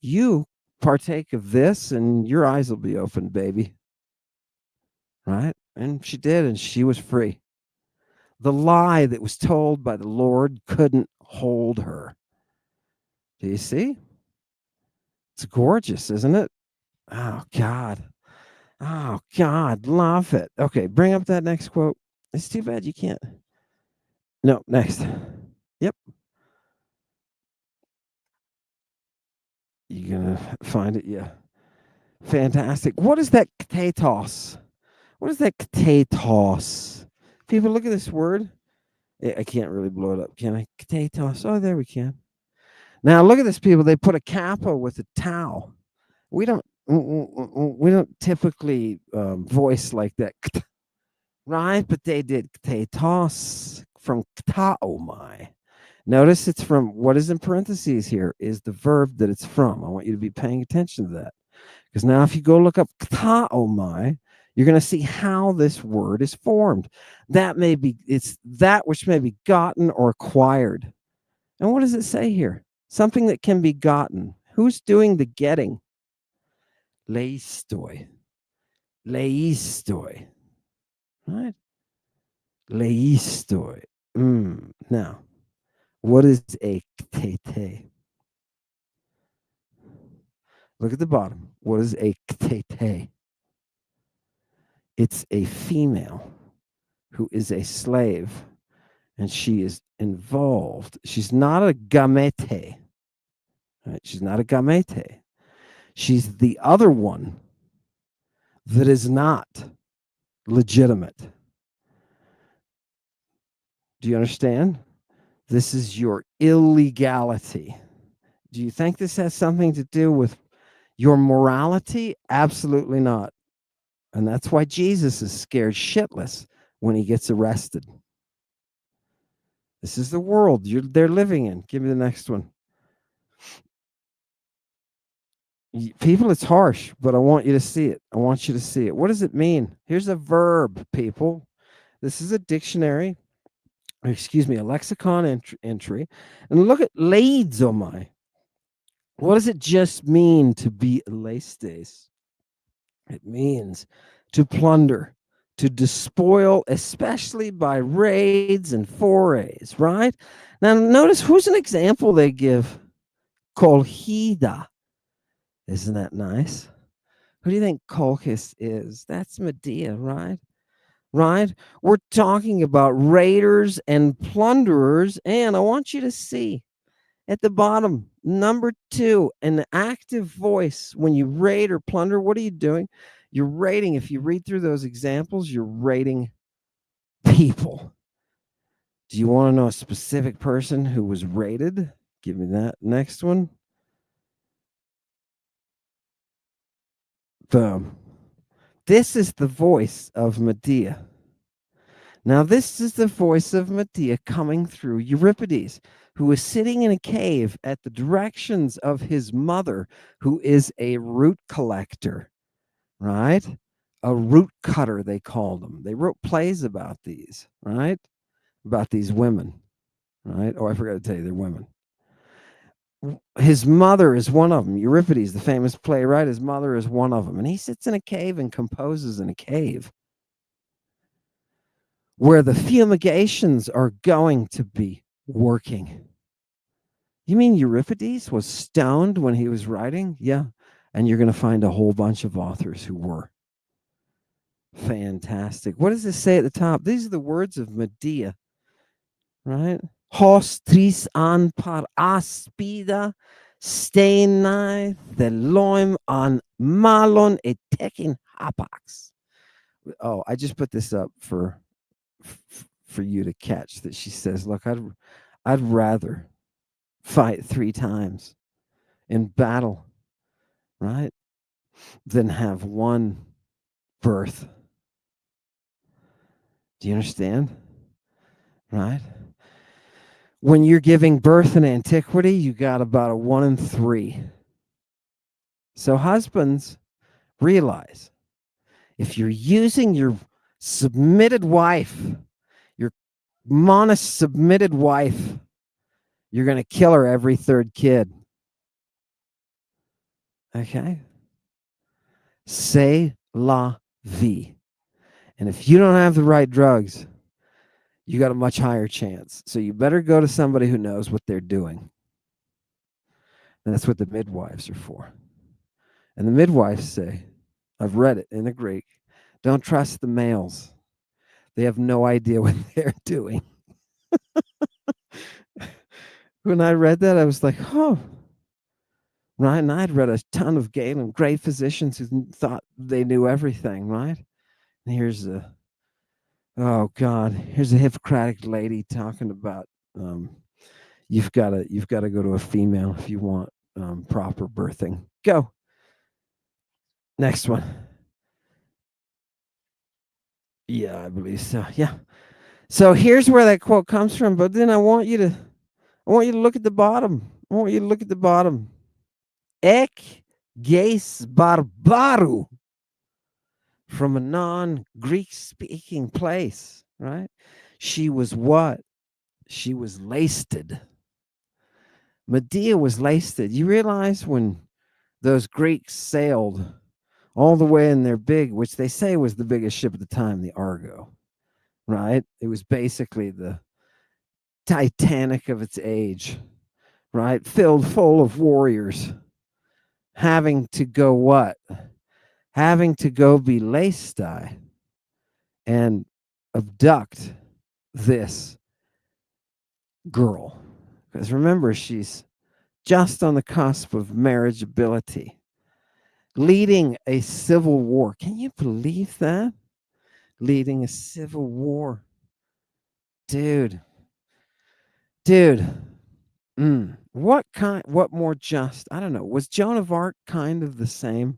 You partake of this and your eyes will be open, baby. Right? And she did, and she was free. The lie that was told by the Lord couldn't hold her. Do you see? It's gorgeous, isn't it? Oh, God. Oh, God. Love it. Okay, bring up that next quote. It's too bad you can't. No, next. Yep. You're going to find it? Yeah. Fantastic. What is that ktetos? What is that ktetos? People, look at this word. I can't really blow it up, can I? Ktetos. Oh, there we can. Now, look at this, people. They put a kappa with a tau. We don't typically voice like that, right? But they did ktetos from ktaomai. Notice it's from, what is in parentheses here is the verb that it's from. I want you to be paying attention to that. Because now if you go look up ktaomai, you're going to see how this word is formed. It's that which may be gotten or acquired. And what does it say here? Something that can be gotten. Who's doing the getting? Leistoi. Leistoi. Right? Leistoi. Now, what is a ktete? Look at the bottom. What is a ktete? It's a female who is a slave, and she is involved. She's not a gamete. Right? She's not a gamete. She's the other one that is not legitimate. Do you understand? This is your illegality. Do you think this has something to do with your morality? Absolutely not. And that's why Jesus is scared shitless when he gets arrested. This is the world they're living in. Give me the next one. People, it's harsh, but I want you to see it. I want you to see it. What does it mean? Here's a verb, people. This is a dictionary, excuse me, a lexicon entry. And look at leidzomai. What does it just mean to be leistes? It means to plunder, to despoil, especially by raids and forays, right? Now, notice who's an example they give? Colhida. Isn't that nice? Who do you think Colchis is? That's Medea, right? Right? We're talking about raiders and plunderers, and I want you to see at the bottom, number 2, an active voice. When you raid or plunder, what are you doing? You're raiding. If you read through those examples, you're raiding people. Do you want to know a specific person who was raided? Give me that next one. Boom. This is the voice of Medea. Now, this is the voice of Medea coming through Euripides, who is sitting in a cave at the directions of his mother, who is a root collector, right? A root cutter, they called them. They wrote plays about these, right? About these women, right? Oh, I forgot to tell you, they're women. His mother is one of them. Euripides, the famous playwright, his mother is one of them. And he sits in a cave and composes in a cave where the fumigations are going to be working. You mean Euripides was stoned when he was writing? Yeah. And you're going to find a whole bunch of authors who were. Fantastic. What does this say at the top? These are the words of Medea, right? Hos tris an par aspida, steinai theloim an malon etekin hapax. Oh, I just put this up for you to catch that she says, look, I'd rather fight 3 times in battle, right, than have one birth. Do you understand? Right? When you're giving birth in antiquity, you got about a 1 in 3. So husbands, realize if you're using your submitted wife, your monist submitted wife, you're going to kill her every 3rd kid. Okay? C'est la vie. And if you don't have the right drugs, you got a much higher chance. So you better go to somebody who knows what they're doing. And that's what the midwives are for. And the midwives say, I've read it in the Greek, don't trust the males. They have no idea what they're doing. When I read that, I was like, oh. Right? And I'd read a ton of Galen, great physicians who thought they knew everything, right? And here's a, oh God, here's a Hippocratic lady talking about you've got to go to a female if you want proper birthing. Go. Next one. Yeah, I believe so. Yeah. So here's where that quote comes from. But then I want you to look at the bottom. I want you to look at the bottom. Ek geis barbaru. From a non-Greek speaking place, right? She was what? She was lasted. Medea was lasted. You realize when those Greeks sailed all the way in their big, which they say was the biggest ship at the time, the Argo, right? It was basically the Titanic of its age, right? Filled full of warriors, having to go what? Having to go be Leistai and abduct this girl. Because remember, she's just on the cusp of marriageability, leading a civil war. Can you believe that? Leading a civil war. Dude. Dude. What more just? I don't know. Was Joan of Arc kind of the same?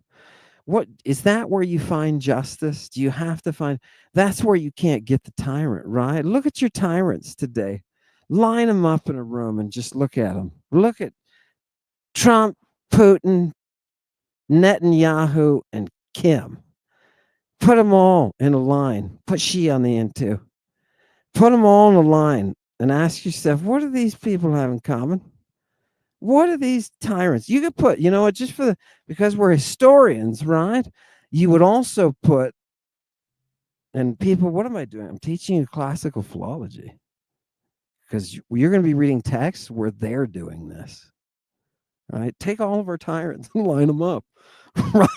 What is that where you find justice? Do you have to find that's where you can't get the tyrant, right? Look at your tyrants today. Line them up in a room and just look at them. Look at Trump, Putin, Netanyahu, and Kim. Put them all in a line. Put she on the end too. Put them all in a line and ask yourself, what do these people have in common? What are these tyrants? You could put, you know what, just for because we're historians, right? You would also put, and people, what am I doing? I'm teaching you classical philology because you're going to be reading texts where they're doing this, right? Take all of our tyrants and line them up,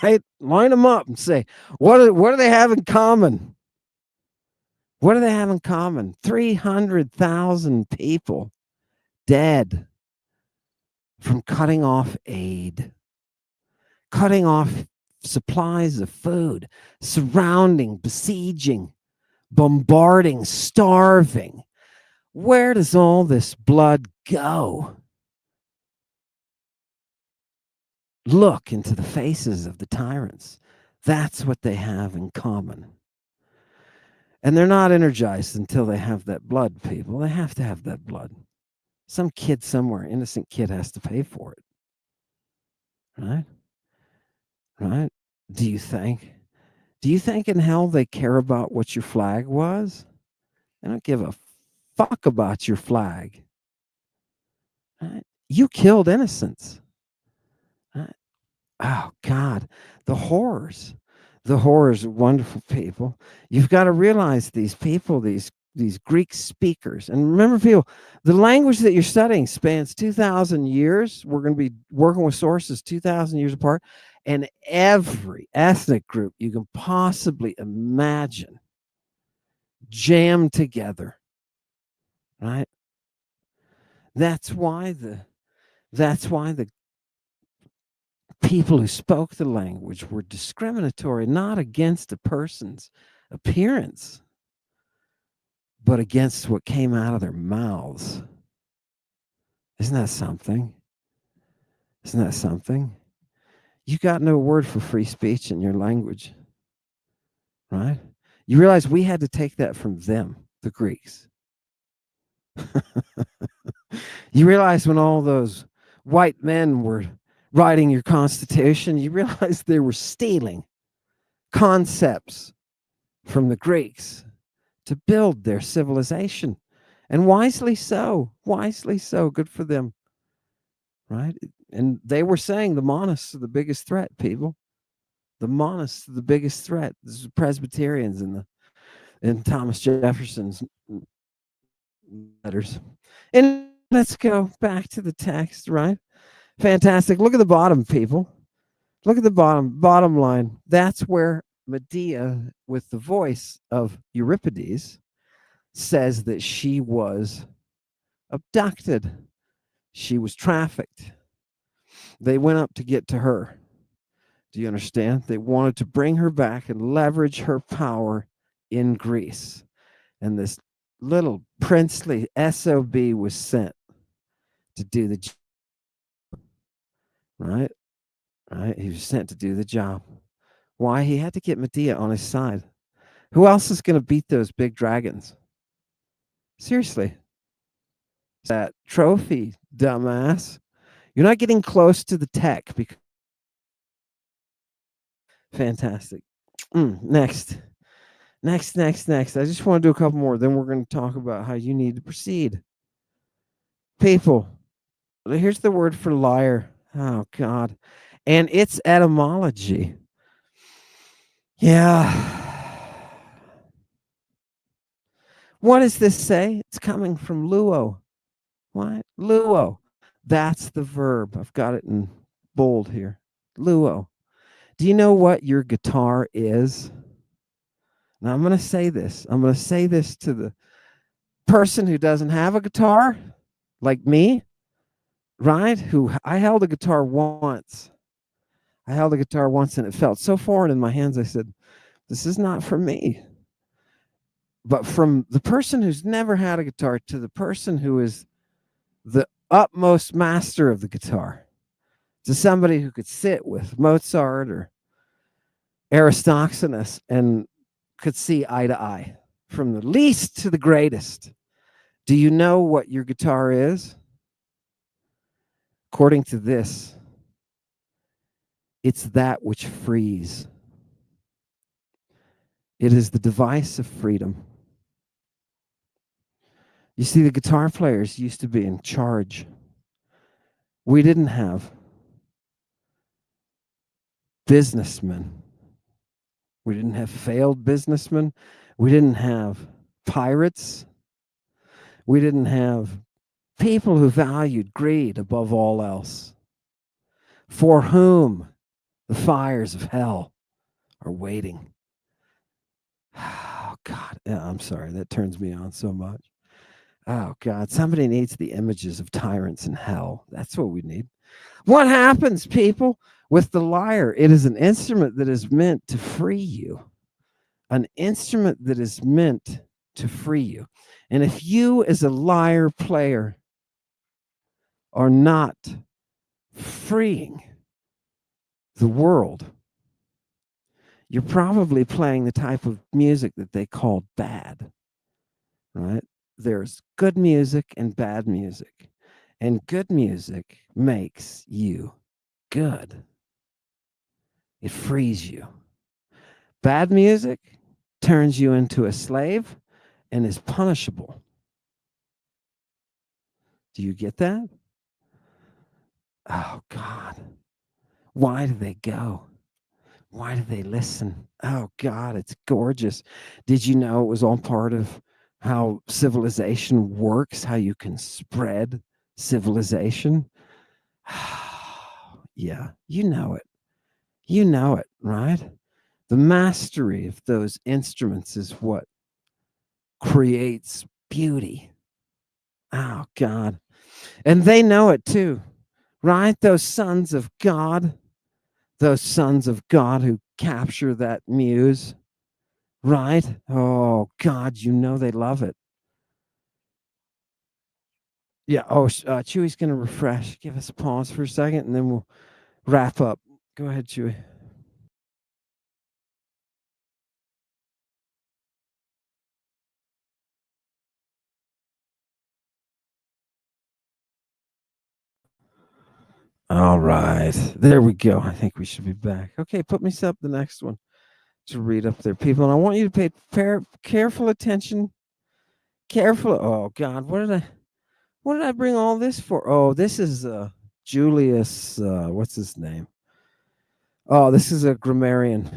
right? Line them up and say, what do they have in common? What do they have in common? 300,000 people dead from cutting off aid, cutting off supplies of food, surrounding, besieging, bombarding, starving. Where does all this blood go? Look into the faces of the tyrants. That's what they have in common. And they're not energized until they have that blood, people. They have to have that blood. Some kid somewhere, innocent kid, has to pay for it. Right? Right? Do you think in hell they care about what your flag was? They don't give a fuck about your flag. Right? You killed innocents. Right? Oh God, the horrors of wonderful people. You've got to realize these people, these Greek speakers, and remember, people, the language that you're studying spans 2,000 years. We're going to be working with sources 2,000 years apart, and every ethnic group you can possibly imagine jammed together. Right? That's why the people who spoke the language were discriminatory, not against a person's appearance, but against what came out of their mouths. Isn't that something? Isn't that something? You got no word for free speech in your language, right? You realize we had to take that from them, the Greeks. You realize when all those white men were writing your constitution, you realize they were stealing concepts from the Greeks to build their civilization. And wisely so. Good for them. Right? And they were saying the monists are the biggest threat, people. The monists are the biggest threat. This is Presbyterians in Thomas Jefferson's letters. And let's go back to the text, right? Fantastic. Look at the bottom, people. Look at the bottom line. That's where Medea, with the voice of Euripides, says that she was abducted. She was trafficked. They went up to get to her. Do you understand? They wanted to bring her back and leverage her power in Greece. And this little princely SOB was sent to do the job. Right? Right? He was sent to do the job. Why? He had to get Medea on his side. Who else is going to beat those big dragons? Seriously. That trophy, dumbass. You're not getting close to the tech. Because fantastic. Next. I just want to do a couple more. Then we're going to talk about how you need to proceed. People, here's the word for liar. Oh, God. And its etymology. Yeah. What does this say? It's coming from luo. What? Luo. That's the verb. I've got it in bold here. Luo. Do you know what your guitar is? Now I'm going to say this. I'm going to say this to the person who doesn't have a guitar, like me. right? Who I held a guitar once. I held a guitar once and it felt so foreign in my hands. I said, this is not for me. But from the person who's never had a guitar to the person who is the utmost master of the guitar, to somebody who could sit with Mozart or Aristophanes and could see eye to eye, from the least to the greatest. Do you know what your guitar is? According to this, it's that which frees. It is the device of freedom. You see, the guitar players used to be in charge. We didn't have businessmen. We didn't have failed businessmen. We didn't have pirates. We didn't have people who valued greed above all else, for whom the fires of hell are waiting. Oh, God. I'm sorry. That turns me on so much. Oh, God. Somebody needs the images of tyrants in hell. That's what we need. What happens, people, with the lyre? It is an instrument that is meant to free you. An instrument that is meant to free you. And if you, as a lyre player, are not freeing the world, you're probably playing the type of music that they call bad, right? There's good music and bad music. And good music makes you good. It frees you. Bad music turns you into a slave and is punishable. Do you get that? Oh, God. Why do they go? Why do they listen? Oh, God, it's gorgeous. Did you know it was all part of how civilization works, how you can spread civilization? Yeah, you know it. You know it, right? The mastery of those instruments is what creates beauty. Oh, God. And they know it too, right? Those sons of God who capture that muse, right? Oh, God, you know they love it. Yeah. Oh, Chewy's going to refresh. Give us a pause for a second and then we'll wrap up. Go ahead, Chewy. All right. There we go. I think we should be back. Okay, put me up the next one to read up there, people. And I want you to pay careful attention. Careful. Oh, God. What did I bring all this for? Oh, this is Julius. What's his name? Oh, this is a grammarian.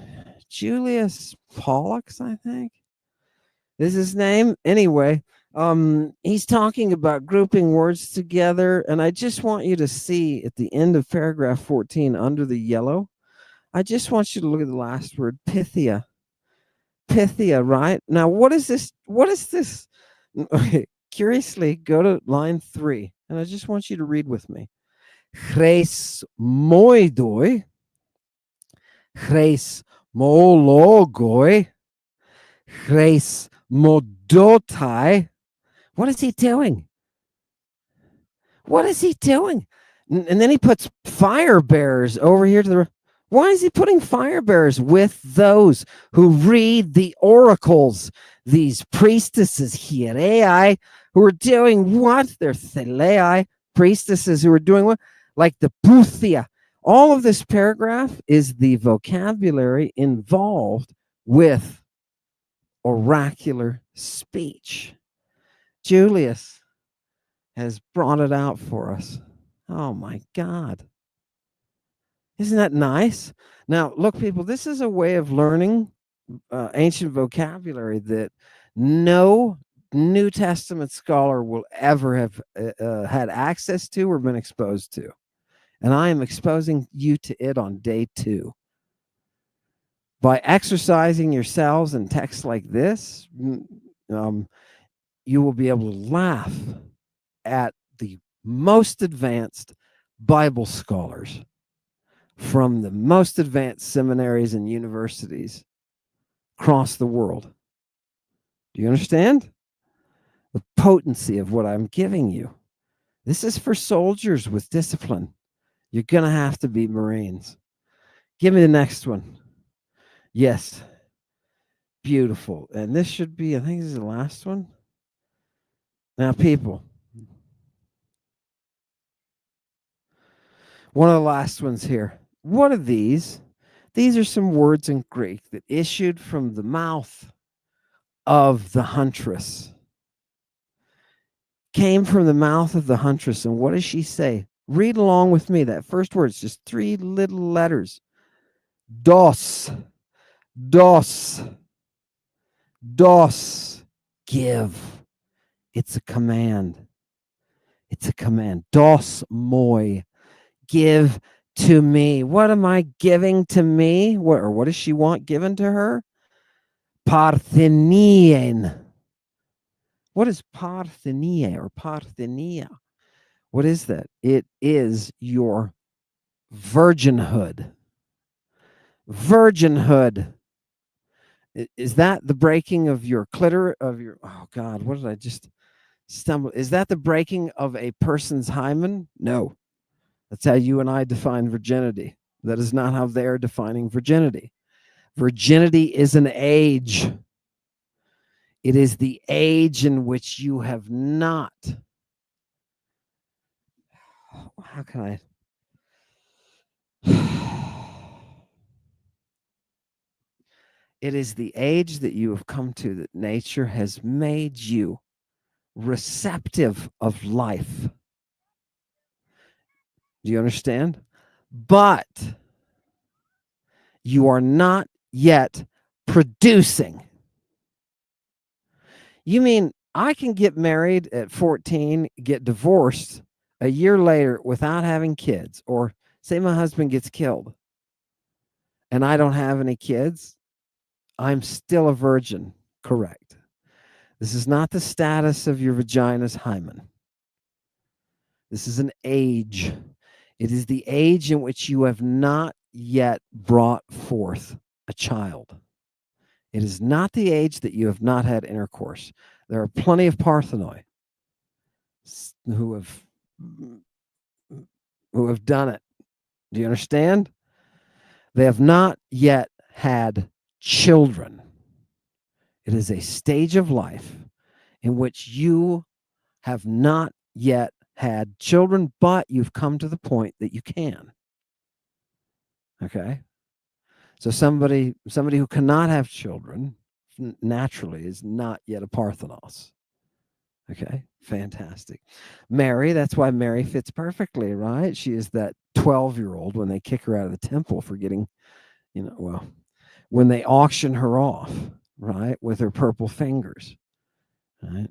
Julius Pollux, I think. Is his name? Anyway, he's talking about grouping words together, and I just want you to see at the end of paragraph 14 under the yellow, I just want you to look at the last word, Pythia. Pythia, right? Now, what is this? What is this? Okay, curiously, go to line 3, and I just want you to read with me. Chres moidoi, chres mologoi, chres modotai. What is he doing? What is he doing? And then he puts fire bearers over here to the. Why is he putting fire bearers with those who read the oracles? These priestesses here, who are doing what? They're thelei, priestesses who are doing what? Like the Boothia. All of this paragraph is the vocabulary involved with oracular speech. Julius has brought it out for us. Oh my God. Isn't that nice? Now, look, people, this is a way of learning ancient vocabulary that no New Testament scholar will ever have had access to or been exposed to. And I am exposing you to it on day 2. By exercising yourselves in texts like this, you will be able to laugh at the most advanced Bible scholars from the most advanced seminaries and universities across the world. Do you understand the potency of what I'm giving you? This is for soldiers with discipline. You're going to have to be Marines. Give me the next one. Yes. Beautiful. And this should be, I think this is the last one. Now, people, one of the last ones here. What are these? These are some words in Greek that issued from the mouth of the huntress. Came from the mouth of the huntress. And what does she say? Read along with me. That first word is just 3 little letters. Dos. Dos. Dos. Give. It's a command. It's a command. Dos moi. Give to me. What am I giving to me? What does she want given to her? Parthenien. What is parthenia or parthenia? What is that? It is your virginhood. Virginhood. Is that the breaking of your clitoris, of your, oh God, what did I just stumble? Is that the breaking of a person's hymen? No. That's how you and I define virginity. That is not how they're defining virginity. Virginity is an age. It is the age in which you have not. How can I? It is the age that you have come to that nature has made you receptive of life. Do you understand? But you are not yet producing. You mean I can get married at 14, get divorced a year later without having kids, or say my husband gets killed and I don't have any kids? I'm still a virgin, correct? This is not the status of your vagina's hymen. This is an age. It is the age in which you have not yet brought forth a child. It is not the age that you have not had intercourse. There are plenty of parthenoi who have done it. Do you understand? They have not yet had children. It is a stage of life in which you have not yet had children, but you've come to the point that you can. Okay? So somebody who cannot have children naturally is not yet a Parthenos. Okay? Fantastic. Mary, that's why Mary fits perfectly, right? She is that 12-year-old when they kick her out of the temple for getting, when they auction her off, right, with her purple fingers, right?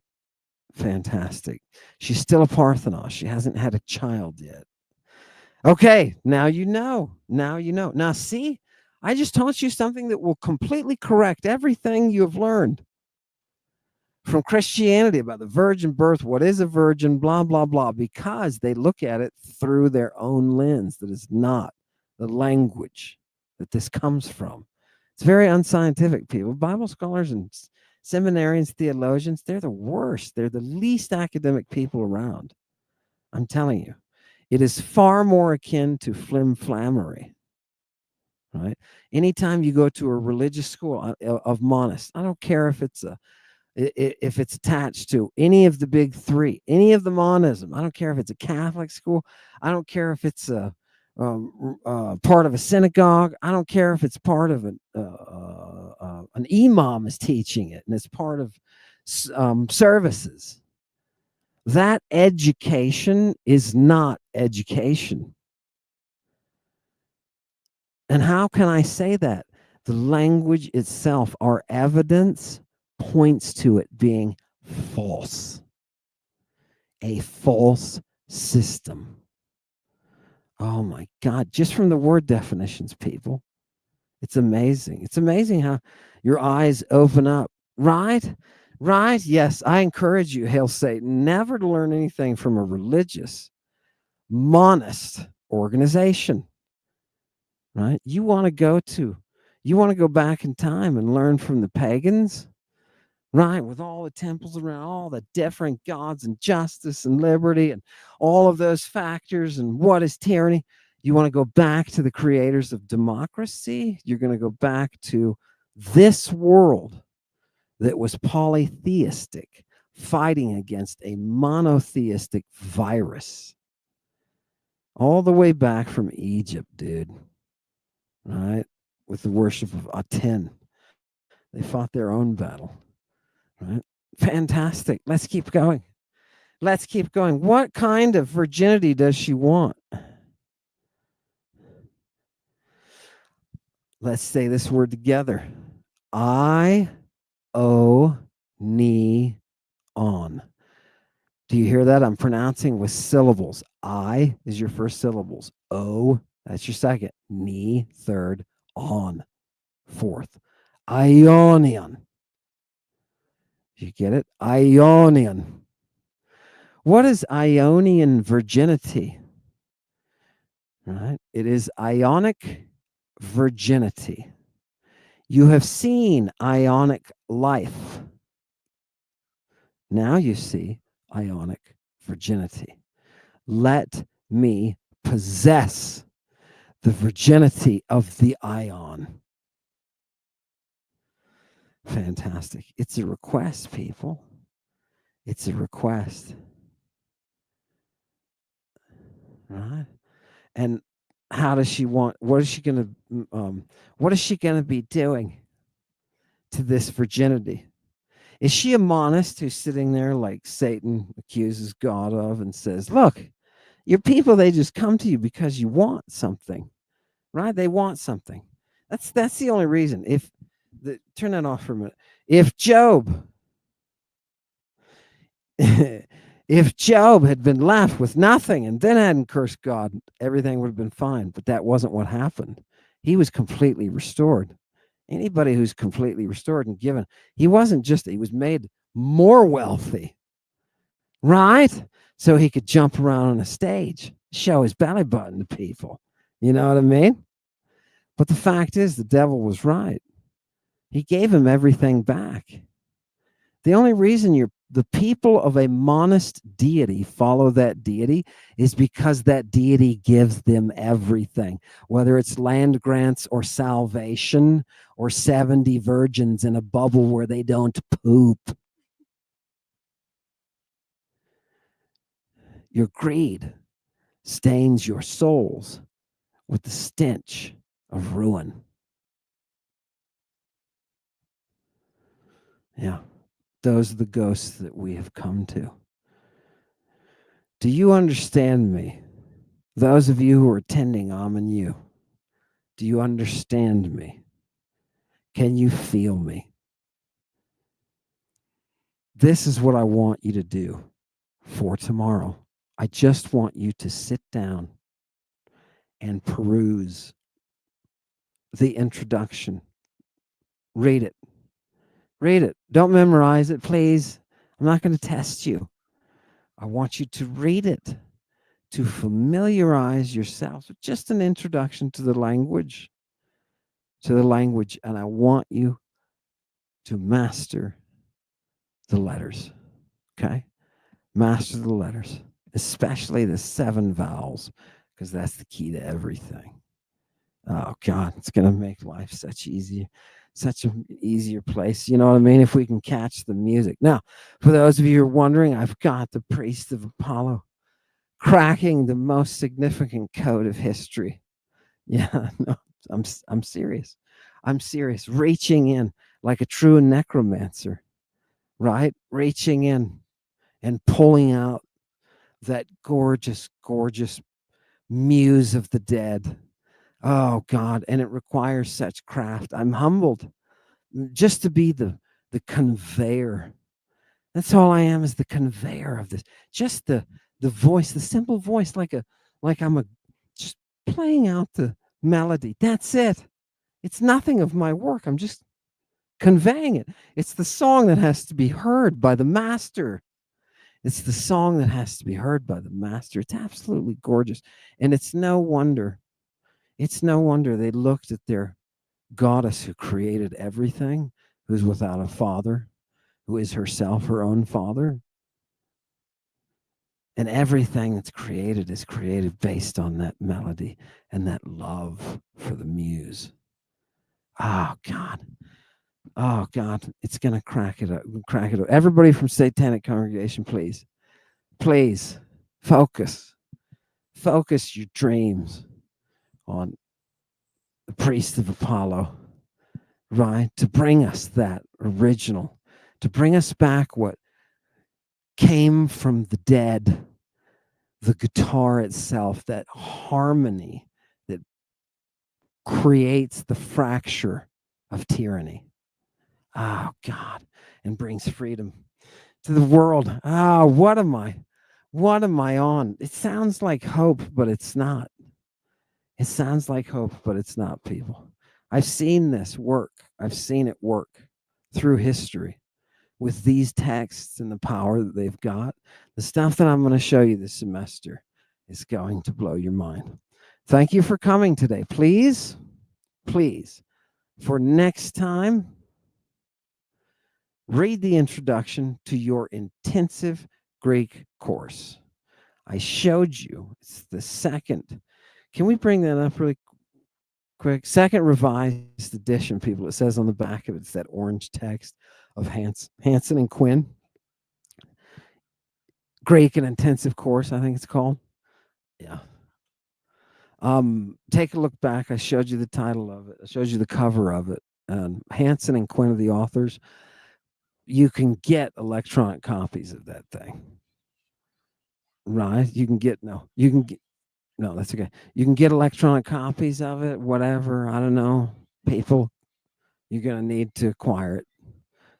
Fantastic. She's still a Parthenos. She hasn't had a child yet. Okay, now you know. Now you know. Now see, I just taught you something that will completely correct everything you have learned from Christianity about the virgin birth, what is a virgin, blah, blah, blah, because they look at it through their own lens that is not the language that this comes from. It's very unscientific, people. Bible scholars and seminarians, theologians, they're the worst. They're the least academic people around. I'm telling you, it is far more akin to flim-flammery, right? Anytime you go to a religious school of monists, I don't care if it's attached to any of the big three, any of the monism. I don't care if it's a Catholic school. I don't care if it's a part of a synagogue. I don't care if it's part of an imam is teaching it and it's part of services. That education is not education. And how can I say that? The language itself, our evidence points to it being false. A false system. Oh my God, just from the word definitions, people. It's amazing. It's amazing how your eyes open up, right? Right? Yes, I encourage you, Hail Satan, never to learn anything from a religious, monist organization. Right? You want to go back in time and learn from the pagans, right? With all the temples around, all the different gods and justice and liberty and all of those factors and what is tyranny. You want to go back to the creators of democracy. You're going to go back to this world that was polytheistic, fighting against a monotheistic virus, all the way back from Egypt, dude. Right? With the worship of Aten. They fought their own battle. Right? Fantastic. Let's keep going. Let's keep going. What kind of virginity does she want? Let's say this word together. I o ni on. Do you hear that? I'm pronouncing with syllables. I is your first syllables. O, that's your second. Ni, third. On, fourth. Ionian. You get it? Ionian. What is Ionian virginity? Right? It is Ionic virginity. You have seen Ionic life. Now you see Ionic virginity. Let me possess the virginity of the Ion. Fantastic. It's a request, people. It's a request. Right? And how does she want, what is she going to be doing to this virginity? Is she a monist who's sitting there like Satan accuses God of and says, look, your people, they just come to you because you want something, right? They want something. That's the only reason. Turn that off for a minute. If Job if Job had been left with nothing and then hadn't cursed God, everything would have been fine. But that wasn't what happened. He was completely restored. Anybody who's completely restored and given, he wasn't just, he was made more wealthy, right? So he could jump around on a stage, show his belly button to people. You know what I mean? But the fact is, the devil was right. He gave him everything back. The only reason the people of a monist deity follow that deity is because that deity gives them everything, whether it's land grants or salvation or 70 virgins in a bubble where they don't poop. Your greed stains your souls with the stench of ruin. Yeah. Those are the ghosts that we have come to. Do you understand me? Those of you who are attending you, do you understand me? Can you feel me? This is what I want you to do for tomorrow. I just want you to sit down and peruse the introduction. Read it. Read it. Don't memorize it, please. I'm not going to test you. I want you to read it, to familiarize yourself with just an introduction to the language, and I want you to master the letters, okay? Master the letters, especially the 7 vowels, because that's the key to everything. Oh, God, it's going to make life such an easier place. You know what I mean? If we can catch the music. Now, for those of you who are wondering, I've got the priest of Apollo cracking the most significant code of history. Yeah, no, I'm serious. I'm serious. Reaching in like a true necromancer, right? Reaching in and pulling out that gorgeous, gorgeous muse of the dead. Oh, God. And it requires such craft. I'm humbled just to be the conveyor. That's all I am, is the conveyor of this. Just the voice, the simple voice, like I'm just playing out the melody. That's it. It's nothing of my work. I'm just conveying it. It's the song that has to be heard by the master. It's the song that has to be heard by the master. It's absolutely gorgeous. And it's no wonder they looked at their goddess who created everything, who's without a father, who is herself her own father. And everything that's created is created based on that melody and that love for the muse. Oh, God. Oh, God. It's going to crack it up. Crack it up. Everybody from Satanic Congregation, please. Please focus. Focus your dreams on the priest of Apollo, right? To bring us that original, to bring us back what came from the dead, the guitar itself, that harmony that creates the fracture of tyranny. Oh, God, and brings freedom to the world. Ah, oh, what am I on? It sounds like hope, but it's not. It sounds like hope, but it's not, people. I've seen this work. I've seen it work through history with these texts and the power that they've got. The stuff that I'm going to show you this semester is going to blow your mind. Thank you for coming today. Please, for next time, read the introduction to your intensive Greek course. I showed you, it's the second. Can we bring that up really quick? Second revised edition, people. It says on the back of it, it's that orange text of Hansen and Quinn. Greek and intensive course, I think it's called. Yeah. Take a look back. I showed you the title of it. I showed you the cover of it. Hansen and Quinn are the authors. You can get electronic copies of that thing. Right? No, that's okay. You can get electronic copies of it, whatever. I don't know. People, you're going to need to acquire it.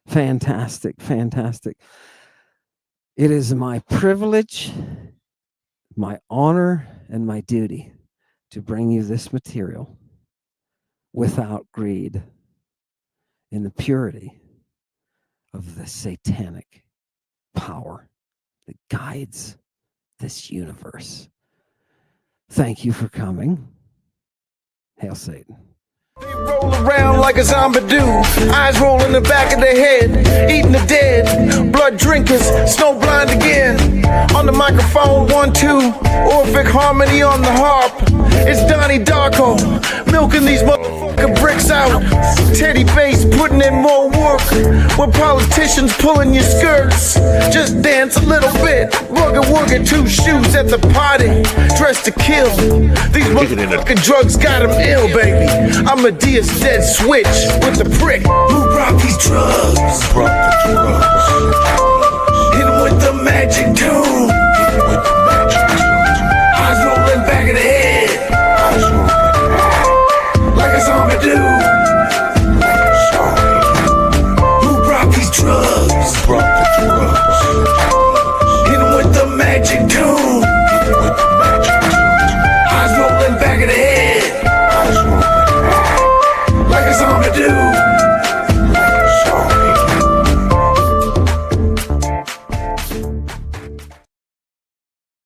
Fantastic, fantastic. It is my privilege, my honor, and my duty to bring you this material without greed in the purity of the satanic power that guides this universe. Thank you for coming. Hail Satan. They roll around like a zombie do, eyes roll in the back of their head, eating the dead, blood drinkers, snow blind again. On the microphone, 1, 2, Orphic harmony on the harp. It's Donnie Darko, milking these motherfucking bricks out. Teddy Bass putting in more work, with politicians pulling your skirts. Just dance a little bit, wugga 2 shoes at the party, dressed to kill. These motherfucking drugs got them ill, baby. I'm a Diaz dead switch with the prick. Who brought these drugs? Hit him with the magic tune.